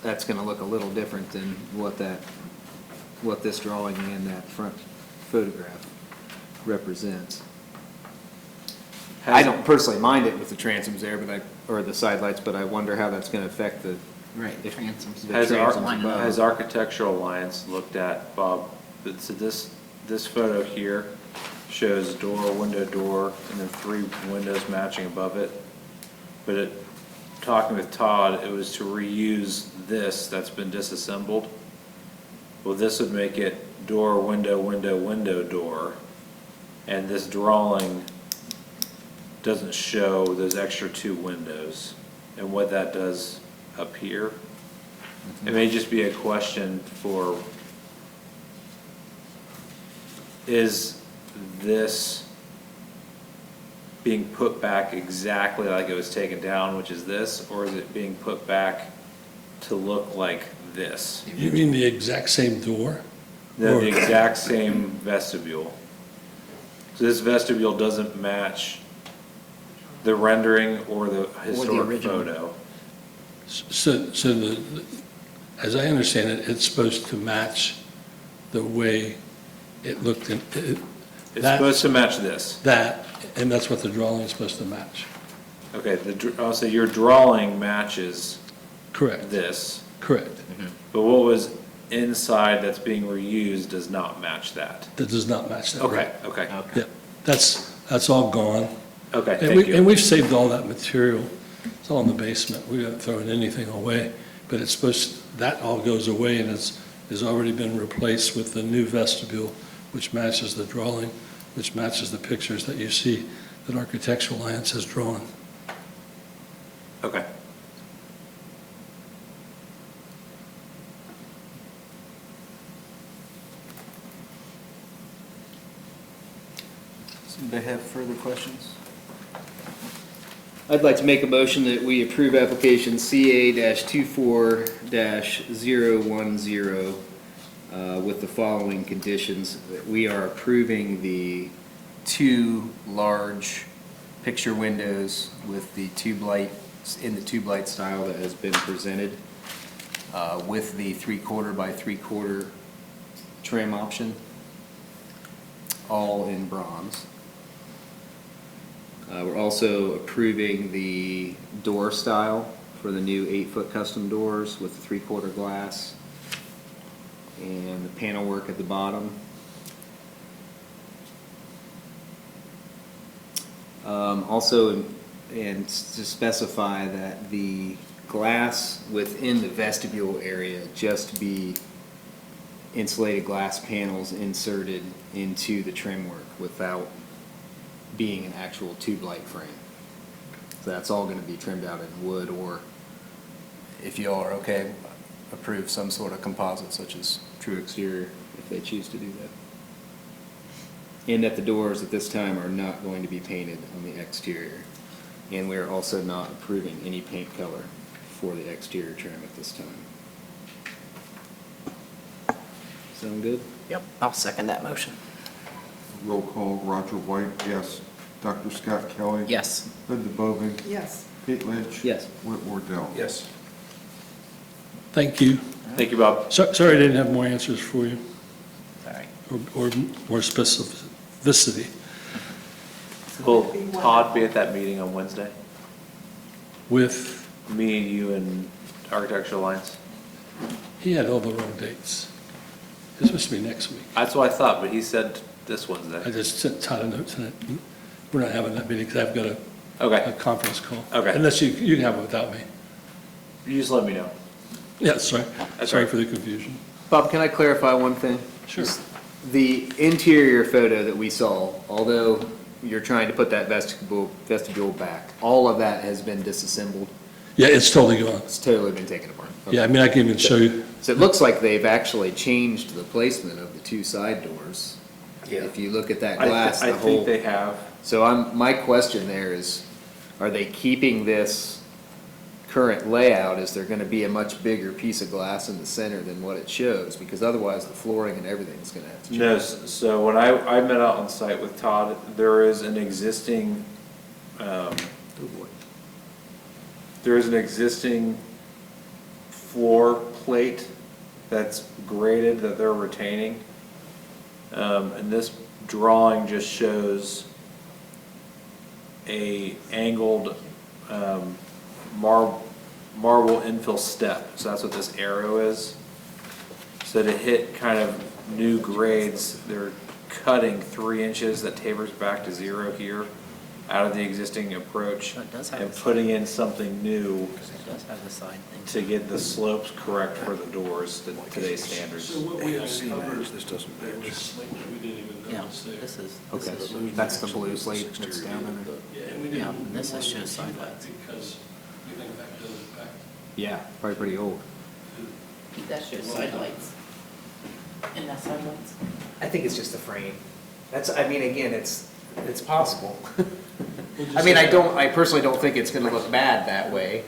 that's gonna look a little different than what this drawing and that front photograph represents. I don't personally mind it with the transoms there, or the side lights, but I wonder how that's gonna affect the. Right, transoms. the Has transoms above. has Architectural Alliance looked at, Bob, so this photo here shows door, window, door, and then 3 windows matching above it. But talking with Todd, it was to reuse this that's been disassembled. Well, this would make it door, window, window, window, door. And this drawing doesn't show those extra 2 windows and what that does up here. It may just be a question for, is this being put back exactly like it was taken down, which is this, or is it being put back to look like this? You mean the exact same door? The exact same vestibule. So this vestibule doesn't match the rendering or the historic original. photo. So as I understand it, it's supposed to match the way it looked in. It's supposed to match this. And that's what the drawing is supposed to match. Okay, so your drawing matches Correct, this, correct. but what was inside that's being reused does not match that. That does not match that. Okay, right. okay, Yeah, that's all gone. okay, And thank and you. we've saved all that material. It's all in the basement. We haven't thrown anything away. But it's that all goes away and has already been replaced with the new vestibule, which matches the drawing, which matches the pictures that you see that Architectural Alliance has drawn. Okay. Does anybody have further questions? I'd like to make a motion that we approve application CA-24-010 with the following conditions. That we are approving the 2 large picture windows with the tube light, in the tube light style that has been presented, with the 3/4 by 3/4 trim option, all in bronze. We're also approving the door style for the new 8-foot custom doors with the 3/4 glass and the panel work at the bottom. Also, and to specify that the glass within the vestibule area just be insulated glass panels inserted into the trim work without being an actual tube light frame. So that's all gonna be trimmed out in wood, or if you all are okay, approve some sort of composite such as True Exterior if they choose to do that. And that the doors at this time are not going to be painted on the exterior. And we are also not approving any paint color for the exterior trim at this time. Sound good? Yep, I'll second that motion. Roll call, Roger White, yes. Dr. Scott Kelly? Yes. Linda Bovee? Yes. Pete Lynch? Yes. Whit Wardell? Yes. Thank you. Thank you, Bob. Sorry I didn't have more answers for you, Sorry. or more specificity. Will Todd be at that meeting on Wednesday? With, Me, you, and Architectural Alliance? he had all the wrong dates. It's supposed to be next week. That's what I thought, but he said this I Wednesday. just sent Todd a note tonight. We're not having that meeting because I've got a Okay, conference call. Okay. Unless you can have it without me. you just let me know. Yeah, sorry. That's Sorry right. for the confusion. Bob, can I clarify one thing? Sure. The interior photo that we saw, although you're trying to put that vestibule back, all of that has been disassembled. Yeah, it's totally gone. It's totally been taken apart. Yeah, I mean, I can even show you. So it looks like they've actually changed the placement of the two side doors. Yeah. If you look at that glass, I the think whole. they have. So my question there is, are they keeping this current layout? Is there gonna be a much bigger piece of glass in the center than what it shows? Because otherwise, the flooring and everything's gonna have to change. No, so when I met out on site with Todd, there is an existing, there is an existing floor plate that's graded that they're retaining. And this drawing just shows a angled, marble infill step. So that's what this arrow is. So to hit kind of new grades, they're cutting 3 inches that tapers back to 0 here out of the existing approach Oh, it does have and the putting in something new It does have the side thing. to get the slopes correct for the doors to today's standards. So what we have covered, This doesn't there was match. slate that we didn't even Yeah, notice there. this is, Okay, that's the blue slate that's down in there. Yeah, and we Yeah, didn't this want is to just do side that lights. because we think that does affect. Yeah, probably pretty old. That's just side lights. And that's side lights. I think it's just the frame. I mean, again, it's possible. I mean, I personally don't think it's gonna look bad that way.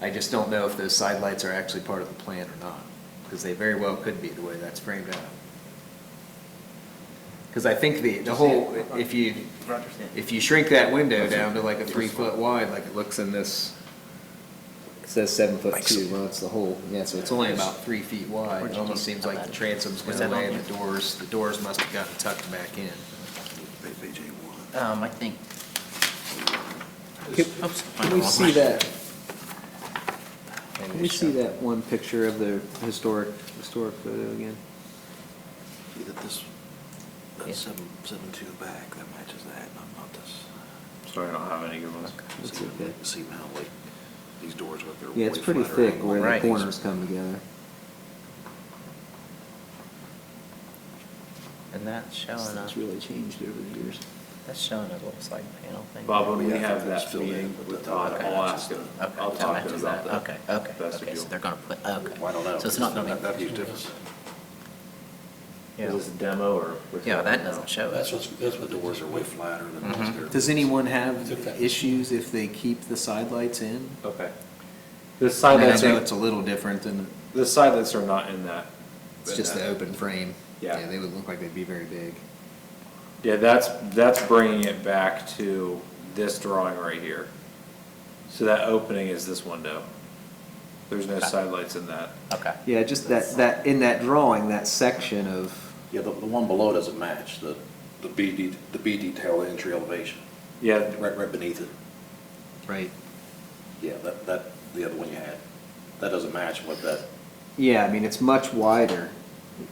I just don't know if those side lights are actually part of the plan or not, because they very well could be the way that's framed out. Because I think the whole, if you shrink that window down to like a 3 foot wide, like it looks in this, it says 7'2", well, it's the whole, yeah, so it's only about 3 feet wide. It almost seems like the transom's Was gonna that lay on in the doors must have gotten tucked back in. I think. Oops, Can we see that? Can we see that one picture of the historic photo again? See that this, that's 7.2 back, that matches that, not this. Sorry, I don't have any good ones. That's See, okay. see how like these doors with their Yeah, it's way pretty flatter thick angle. where the Right. corners come together. And that's showing a, It's really changed over the years. that's showing a little side panel thing. Bob, when we Yeah, have it's that filled in meeting with with the Todd, I'll ask him, Okay, I'll that talk to him matches about that. that. Okay, so they're gonna put, okay. Well, I don't know. So it's not gonna That'd be be. different. Yeah. Is this a demo or? which Yeah, one? that doesn't show That's it. what's, the doors are way flatter than Mhm. those. Does anyone have issues if they keep the side lights in? Okay. The I side mean, I lights know are, it's a little different than, the side lights are not in that. it's just the open frame. Yeah. They would look like they'd be very big. Yeah, that's bringing it back to this drawing right here. So that opening is this window. There's no side lights in that. Okay. Yeah, just that, in that drawing, that section of, Yeah, the one below doesn't match, the B detail entry elevation, Yeah, right beneath it. right? Yeah, that, the other one you had, that doesn't match what that, Yeah, I mean, it's much wider.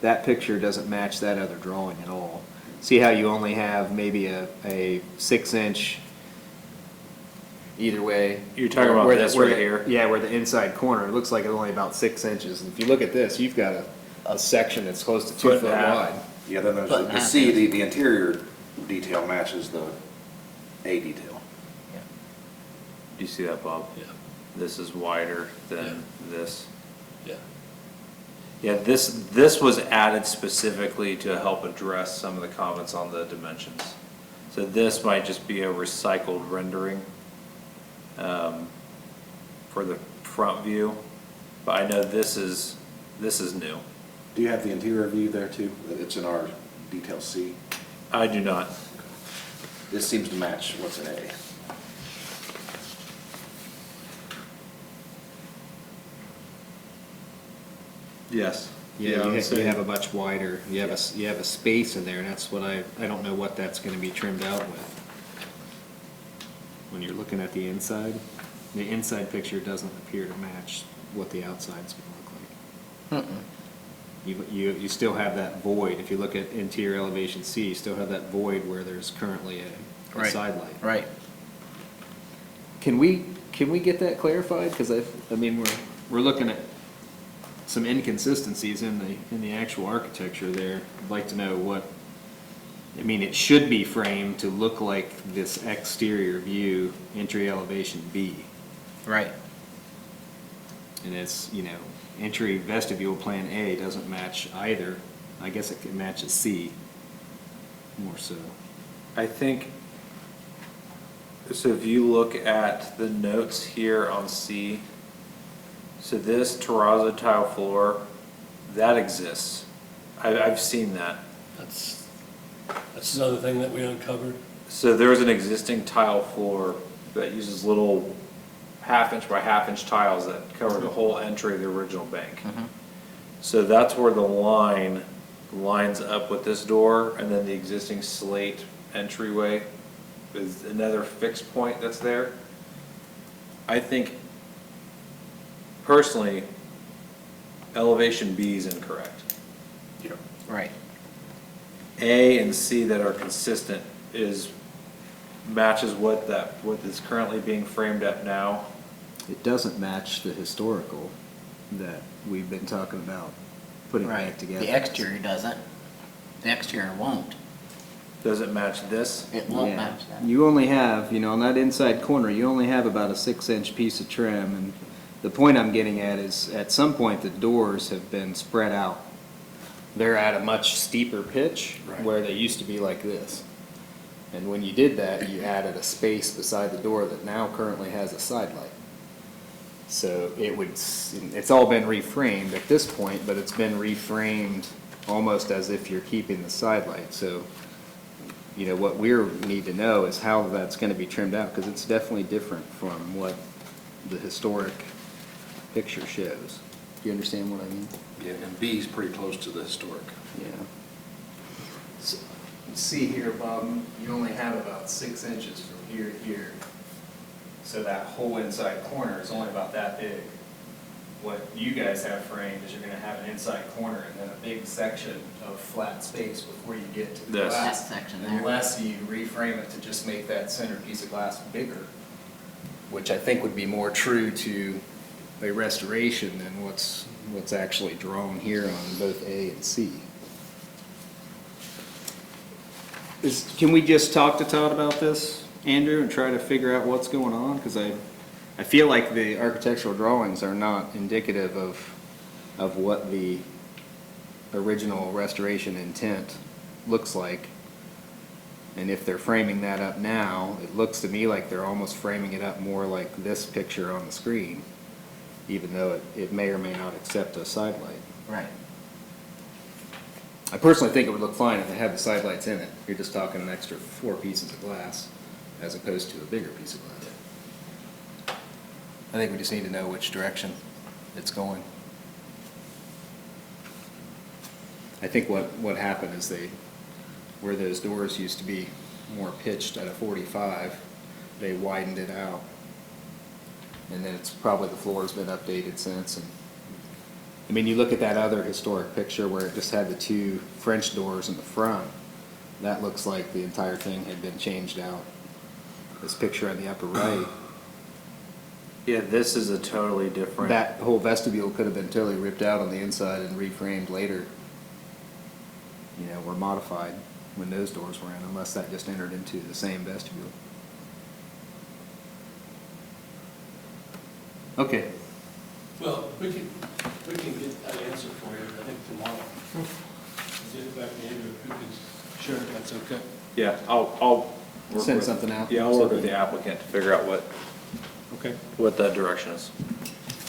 That picture doesn't match that other drawing at all. See how you only have maybe a 6-inch either way? You're talking about Where the- this where right the- here? Yeah, where the inside corner, it looks like it's only about 6 inches. And if you look at this, you've got a section that's close to 2 Foot and foot a half. wide. yeah, then there's But the not C, this. the interior detail matches the A detail. do you see that, Bob? Yeah, This is wider than this. yeah. Yeah, this was added specifically to help address some of the comments on the dimensions. So this might just be a recycled rendering for the front view, but I know this is new. Do you have the interior view there too? It's in our detail C. I do not. This seems to match what's in A. Yes. Yeah, you have a much wider, you have a space in there, and that's what I don't know what that's gonna be trimmed out with. When you're looking at the inside picture doesn't appear to match what the outside's gonna look like. You still have that void, if you look at interior elevation C, you still have that void where there's currently a Right. side light. Right. Can we get that clarified? Because I mean, we're looking at some inconsistencies in the actual architecture there. I'd like to know what, I mean, it should be framed to look like this exterior view, entry elevation B. Right. And it's, entry vestibule plan A doesn't match either. I guess it matches C more so. I think, so if you look at the notes here on C, so this terrazzo tile floor, that exists. I've seen that. That's another thing that we uncovered. So there's an existing tile floor that uses little half-inch by half-inch tiles that cover the whole entry of the original bank. So that's where the line lines up with this door, and then the existing slate entryway is another fixed point that's there. I think, personally, elevation B is incorrect. Right. A and C that are consistent matches what is currently being framed at now. It doesn't match the historical that we've been talking about putting back together. The exterior doesn't. The exterior won't. Does it match this? It won't Yeah. match that. You only have, on that inside corner, you only have about a 6-inch piece of trim. And the point I'm getting at is, at some point, the doors have been spread out. They're at a much steeper pitch where they used to be like this. And when you did that, you added a space beside the door that now currently has a side light. So it's all been reframed at this point, but it's been reframed almost as if you're keeping the side light. So, what we need to know is how that's going to be trimmed out, because it's definitely different from what the historic picture shows. Do you understand what I mean? Yeah, and B is pretty close to the historic. Yeah. So, see here, Bob, you only have about 6 inches from here to here. So that whole inside corner is only about that big. What you guys have framed is you're gonna have an inside corner and then a big section of flat space before you get to the This. glass. That section there. Unless you reframe it to just make that center piece of glass bigger, which I think would be more true to a restoration than what's actually drawn here on both A and C. Can we just talk to Todd about this, Andrew, and try to figure out what's going on? Because I feel like the architectural drawings are not indicative of what the original restoration intent looks like. And if they're framing that up now, it looks to me like they're almost framing it up more like this picture on the screen, even though it may or may not accept a side light. Right. I personally think it would look fine if they had the side lights in it. You're just talking an extra 4 pieces of glass as opposed to a bigger piece of glass. I think we just need to know which direction it's going. I think what happened is where those doors used to be more pitched at a 45, they widened it out. And then it's probably the floor's been updated since. And I mean, you look at that other historic picture where it just had the 2 French doors in the front. That looks like the entire thing had been changed out. This picture on the upper right, Yeah, this is a totally different. that whole vestibule could have been totally ripped out on the inside and reframed later. Or modified when those doors were in, unless that just entered into the same vestibule. Okay. Well, we can get that answer for you, I think, tomorrow. Get it back to Andrew, if you can share it, that's okay. Yeah, I'll work Send with- something out. Yeah, I'll work with the applicant to figure out Okay. what that direction is.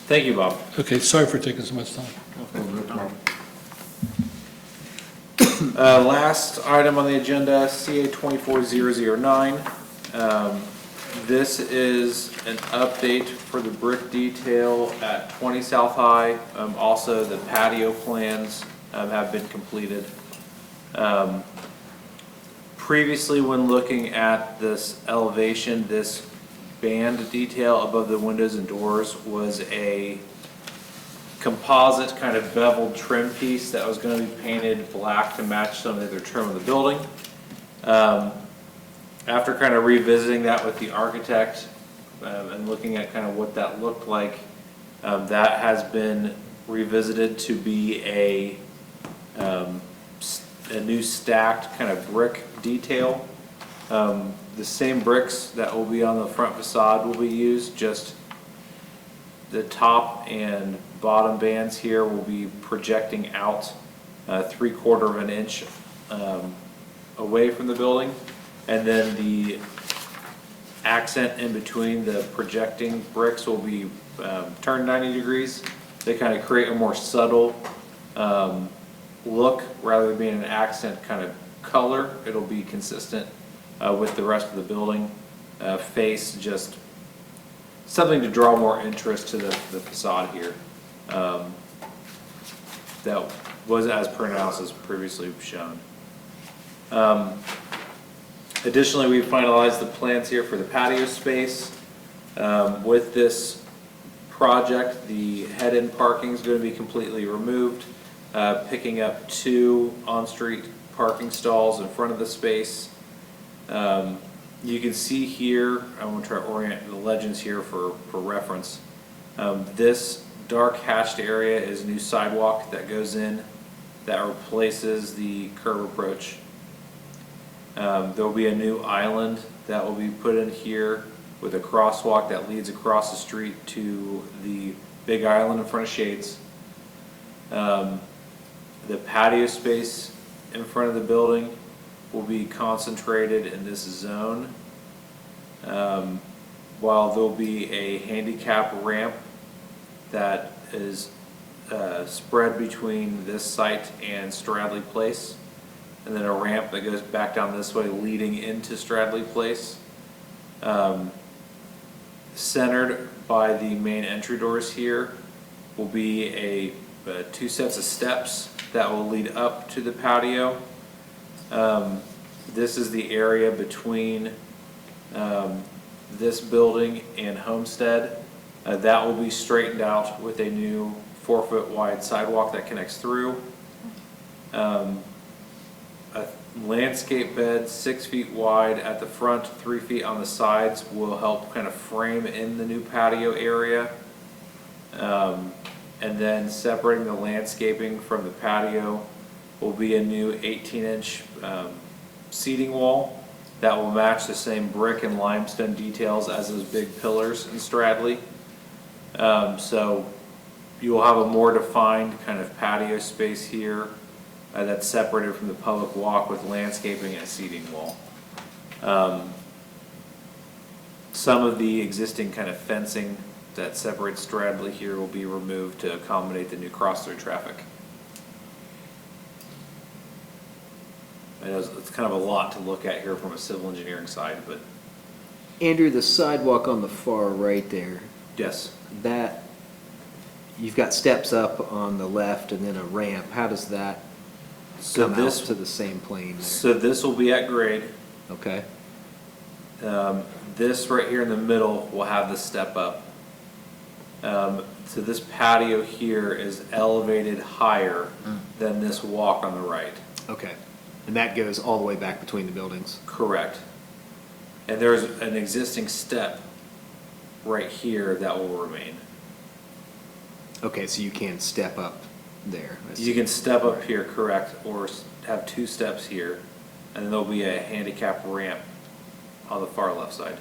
Thank you, Bob. Okay, sorry for taking so much time. Last item on the agenda, CA 24009. This is an update for the brick detail at 20 South High. Also, the patio plans have been completed. Previously, when looking at this elevation, this band detail above the windows and doors was a composite kind of beveled trim piece that was going to be painted black to match some of the other trim of the building. After kind of revisiting that with the architect and looking at kind of what that looked like, that has been revisited to be a new stacked kind of brick detail. The same bricks that will be on the front facade will be used, just the top and bottom bands here will be projecting out 3/4 of an inch away from the building. And then the accent in between the projecting bricks will be turned 90 degrees. They kind of create a more subtle look rather than being an accent kind of color. It'll be consistent with the rest of the building face, just something to draw more interest to the facade here. That was as per analysis previously shown. Additionally, we finalized the plans here for the patio space. With this project, the head-in parking is going to be completely removed, picking up 2 on-street parking stalls in front of the space. You can see here, I want to try to orient the legends here for reference. This dark hatched area is a new sidewalk that goes in that replaces the curb approach. There will be a new island that will be put in here with a crosswalk that leads across the street to the big island in front of Shades. The patio space in front of the building will be concentrated in this zone. While there'll be a handicap ramp that is spread between this site and Stradley Place, and then a ramp that goes back down this way leading into Stradley Place. Centered by the main entry doors here will be 2 sets of steps that will lead up to the patio. This is the area between this building and Homestead. That will be straightened out with a new 4-foot wide sidewalk that connects through. A landscape bed 6 feet wide at the front, 3 feet on the sides will help kind of frame in the new patio area. And then separating the landscaping from the patio will be a new 18-inch seating wall that will match the same brick and limestone details as those big pillars in Stradley. So you will have a more defined kind of patio space here that's separated from the public walk with landscaping and a seating wall. Some of the existing kind of fencing that separates Stradley here will be removed to accommodate the new cross-through traffic. I know it's kind of a lot to look at here from a civil engineering side, but Andrew, the sidewalk on the far right there, yes. that, you've got steps up on the left and then a ramp. How does that So come out this, to the same plane there? so this will be at grade. Okay, This right here in the middle will have the step up. So this patio here is elevated higher than this walk on the right. okay. And that goes all the way back between the buildings? Correct. And there's an existing step right here that will remain. Okay, so you can step up there. I see. You can step up here, correct, or have 2 steps here, and then there'll be a handicap ramp on the far left side.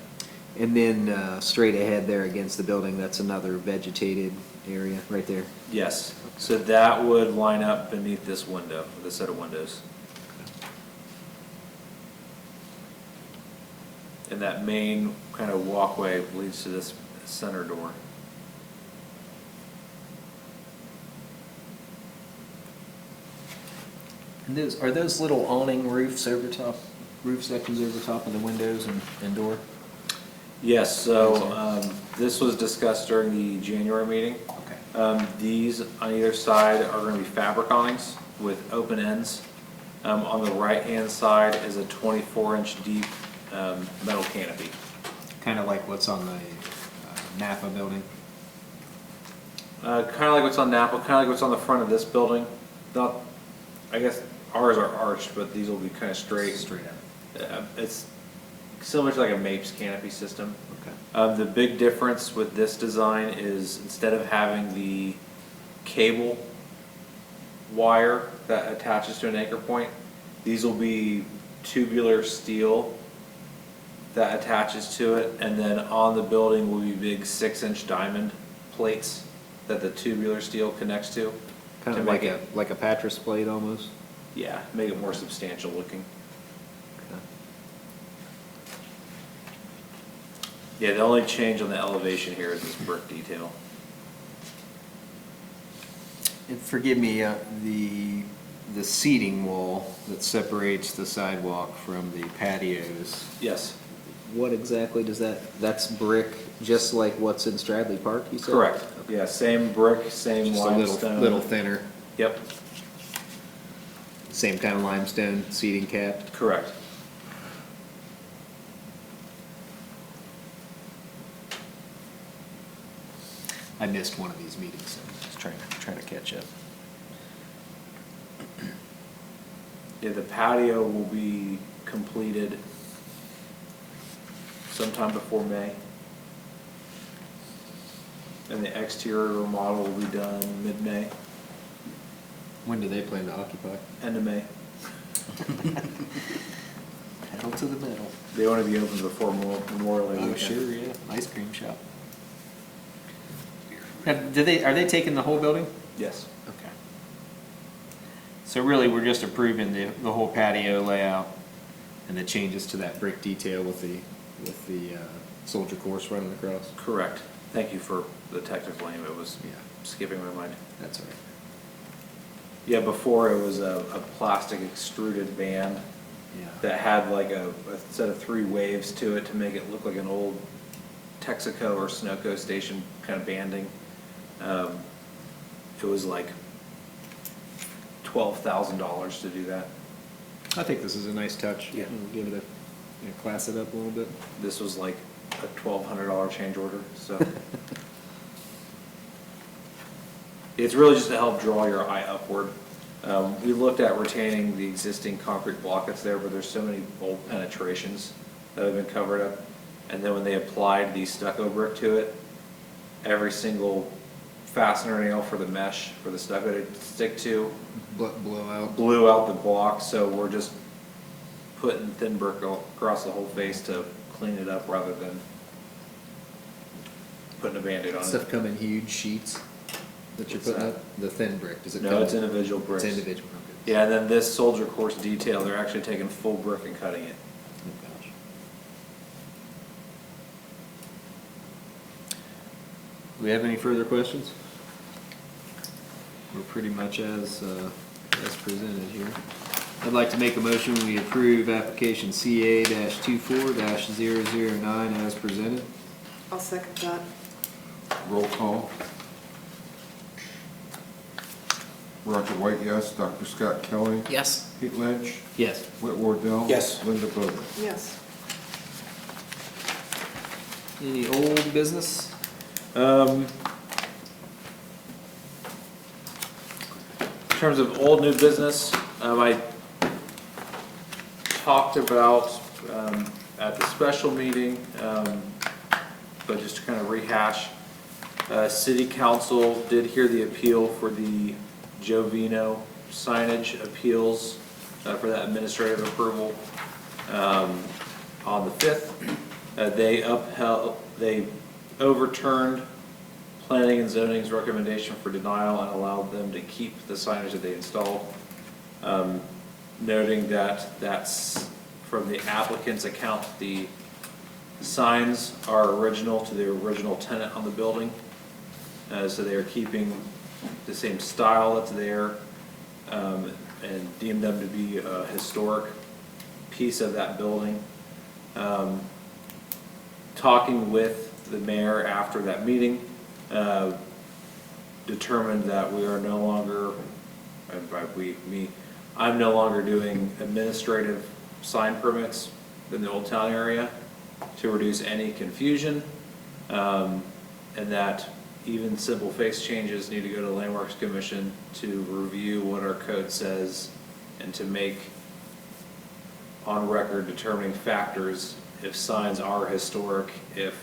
And then straight ahead there against the building, that's another vegetated area right there? Yes, so that would line up beneath this window, this set of windows. And that main kind of walkway leads to this center door. And are those little awning roofs over top, roof sections over top of the windows and door? Yes, so this was discussed during the January meeting. Okay. These on either side are going to be fabric awnings with open ends. On the right-hand side is a 24-inch deep metal canopy. Kind of like what's on the Napa building? Kind of like what's on Napa, kind of like what's on the front of this building. Not, I guess ours are arched, but these will be kind of straight. Straight up. It's similar to like a MAPES canopy system. Okay. The big difference with this design is instead of having the cable wire that attaches to an anchor point. These will be tubular steel that attaches to it, and then on the building will be big 6-inch diamond plates that the tubular steel connects to. Kind to of make like it, like a Patras plate almost? yeah, make it more substantial looking. Yeah, the only change on the elevation here is this brick detail. And forgive me, the seating wall that separates the sidewalk from the patios, Yes, what exactly does that's brick, just like what's in Stradley Park, you said? correct. Yeah, same brick, same Just a limestone. little thinner, Yep, same kind of limestone seating cap? correct. I missed one of these meetings, so I'm just trying to catch up. Yeah, the patio will be completed sometime before May. And the exterior remodel will be done mid-May, When do they plan to occupy? end of May. Pedal to the metal. They want to be open before Memorial Day Oh, weekend. sure, yeah, ice cream shop. Are they taking the whole building? Yes. Okay. So really, we're just approving the whole patio layout and the changes to that brick detail with the soldier course running across? Correct. Thank you for the technical name. It was skipping my mind. That's all right. Yeah, before it was a plastic extruded band Yeah. that had like a set of 3 waves to it to make it look like an old Texaco or Sunoco station kind of banding. It was like $12,000 to do that. I think this is a nice touch. Yeah. We'll give it class it up a little bit. This was like a $1,200 change order, so. It's really just to help draw your eye upward. We looked at retaining the existing concrete block that's there, but there's so many old penetrations that have been covered up. And then when they applied the stucco brick to it, every single fastener nail for the mesh, for the stucco to stick to, Blow out. blew out the block, so we're just putting thin brick across the whole face to clean it up rather than putting a Band-Aid on Stuff it. come in huge sheets that you're What's putting that? up? The thin brick, does it come? No, it's individual bricks. It's individual, okay. Yeah, and then this soldier course detail, they're actually taking full brick and cutting it. Oh, gosh. Do we have any further questions? We're pretty much as presented here. I'd like to make a motion, we approve application CA-24-009 as presented. I'll second that. Roll call. Roger White, yes. Dr. Scott Kelly? Yes. Pete Lynch? Yes. Whit Wardell? Yes. Linda Bowman? Yes. Any old business? In terms of old new business, I talked about at the special meeting, but just to kind of rehash, city council did hear the appeal for the Jovino signage appeals for that administrative approval on the 5th. They overturned planning and zoning's recommendation for denial and allowed them to keep the signage that they installed. Noting that that's from the applicant's account, the signs are original to the original tenant on the building. So they are keeping the same style that's there, and deem them to be a historic piece of that building. Talking with the mayor after that meeting, determined that we are no longer, and by we, me, I'm no longer doing administrative sign permits in the Old Town area to reduce any confusion, and that even simple face changes need to go to the Landmarks Commission to review what our code says and to make on record determining factors if signs are historic, if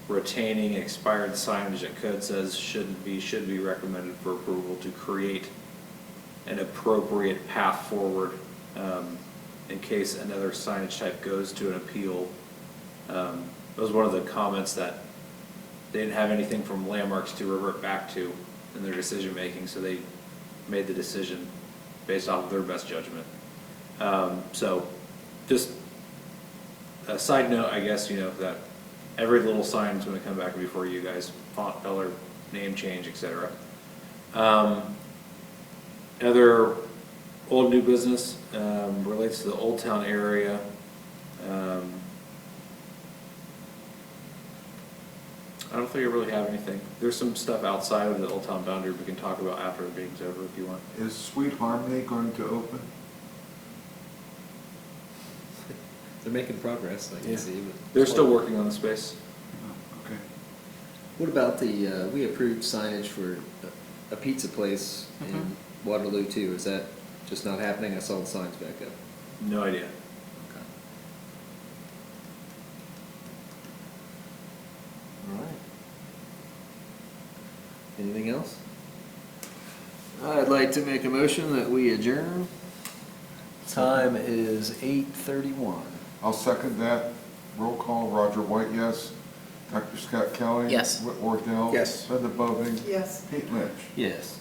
retaining expired signage that code says should be recommended for approval to create an appropriate path forward, in case another signage type goes to an appeal. That was one of the comments, that they didn't have anything from landmarks to revert back to in their decision-making, so they made the decision based off of their best judgment. So, just a side note, I guess, that every little sign is gonna come back before you guys, font, color, name change, etc. Other old new business, relates to the Old Town area. I don't think I really have anything. There's some stuff outside of the Old Town boundary we can talk about after the meeting's over if you want. Is Sweet Harmony going to open? They're making progress, I can see. but- They're still working on the space. Oh, okay. What about we approved signage for a pizza place in Waterloo too? Is that just not happening? I saw the signs back up. No idea. Okay. All right. Anything else? I'd like to make a motion that we adjourn. Time is 8:31. I'll second that. Roll call, Roger White, yes. Dr. Scott Kelly? Yes. Whit Wardell? Yes. Linda Bovee? Yes. Pete Lynch? Yes.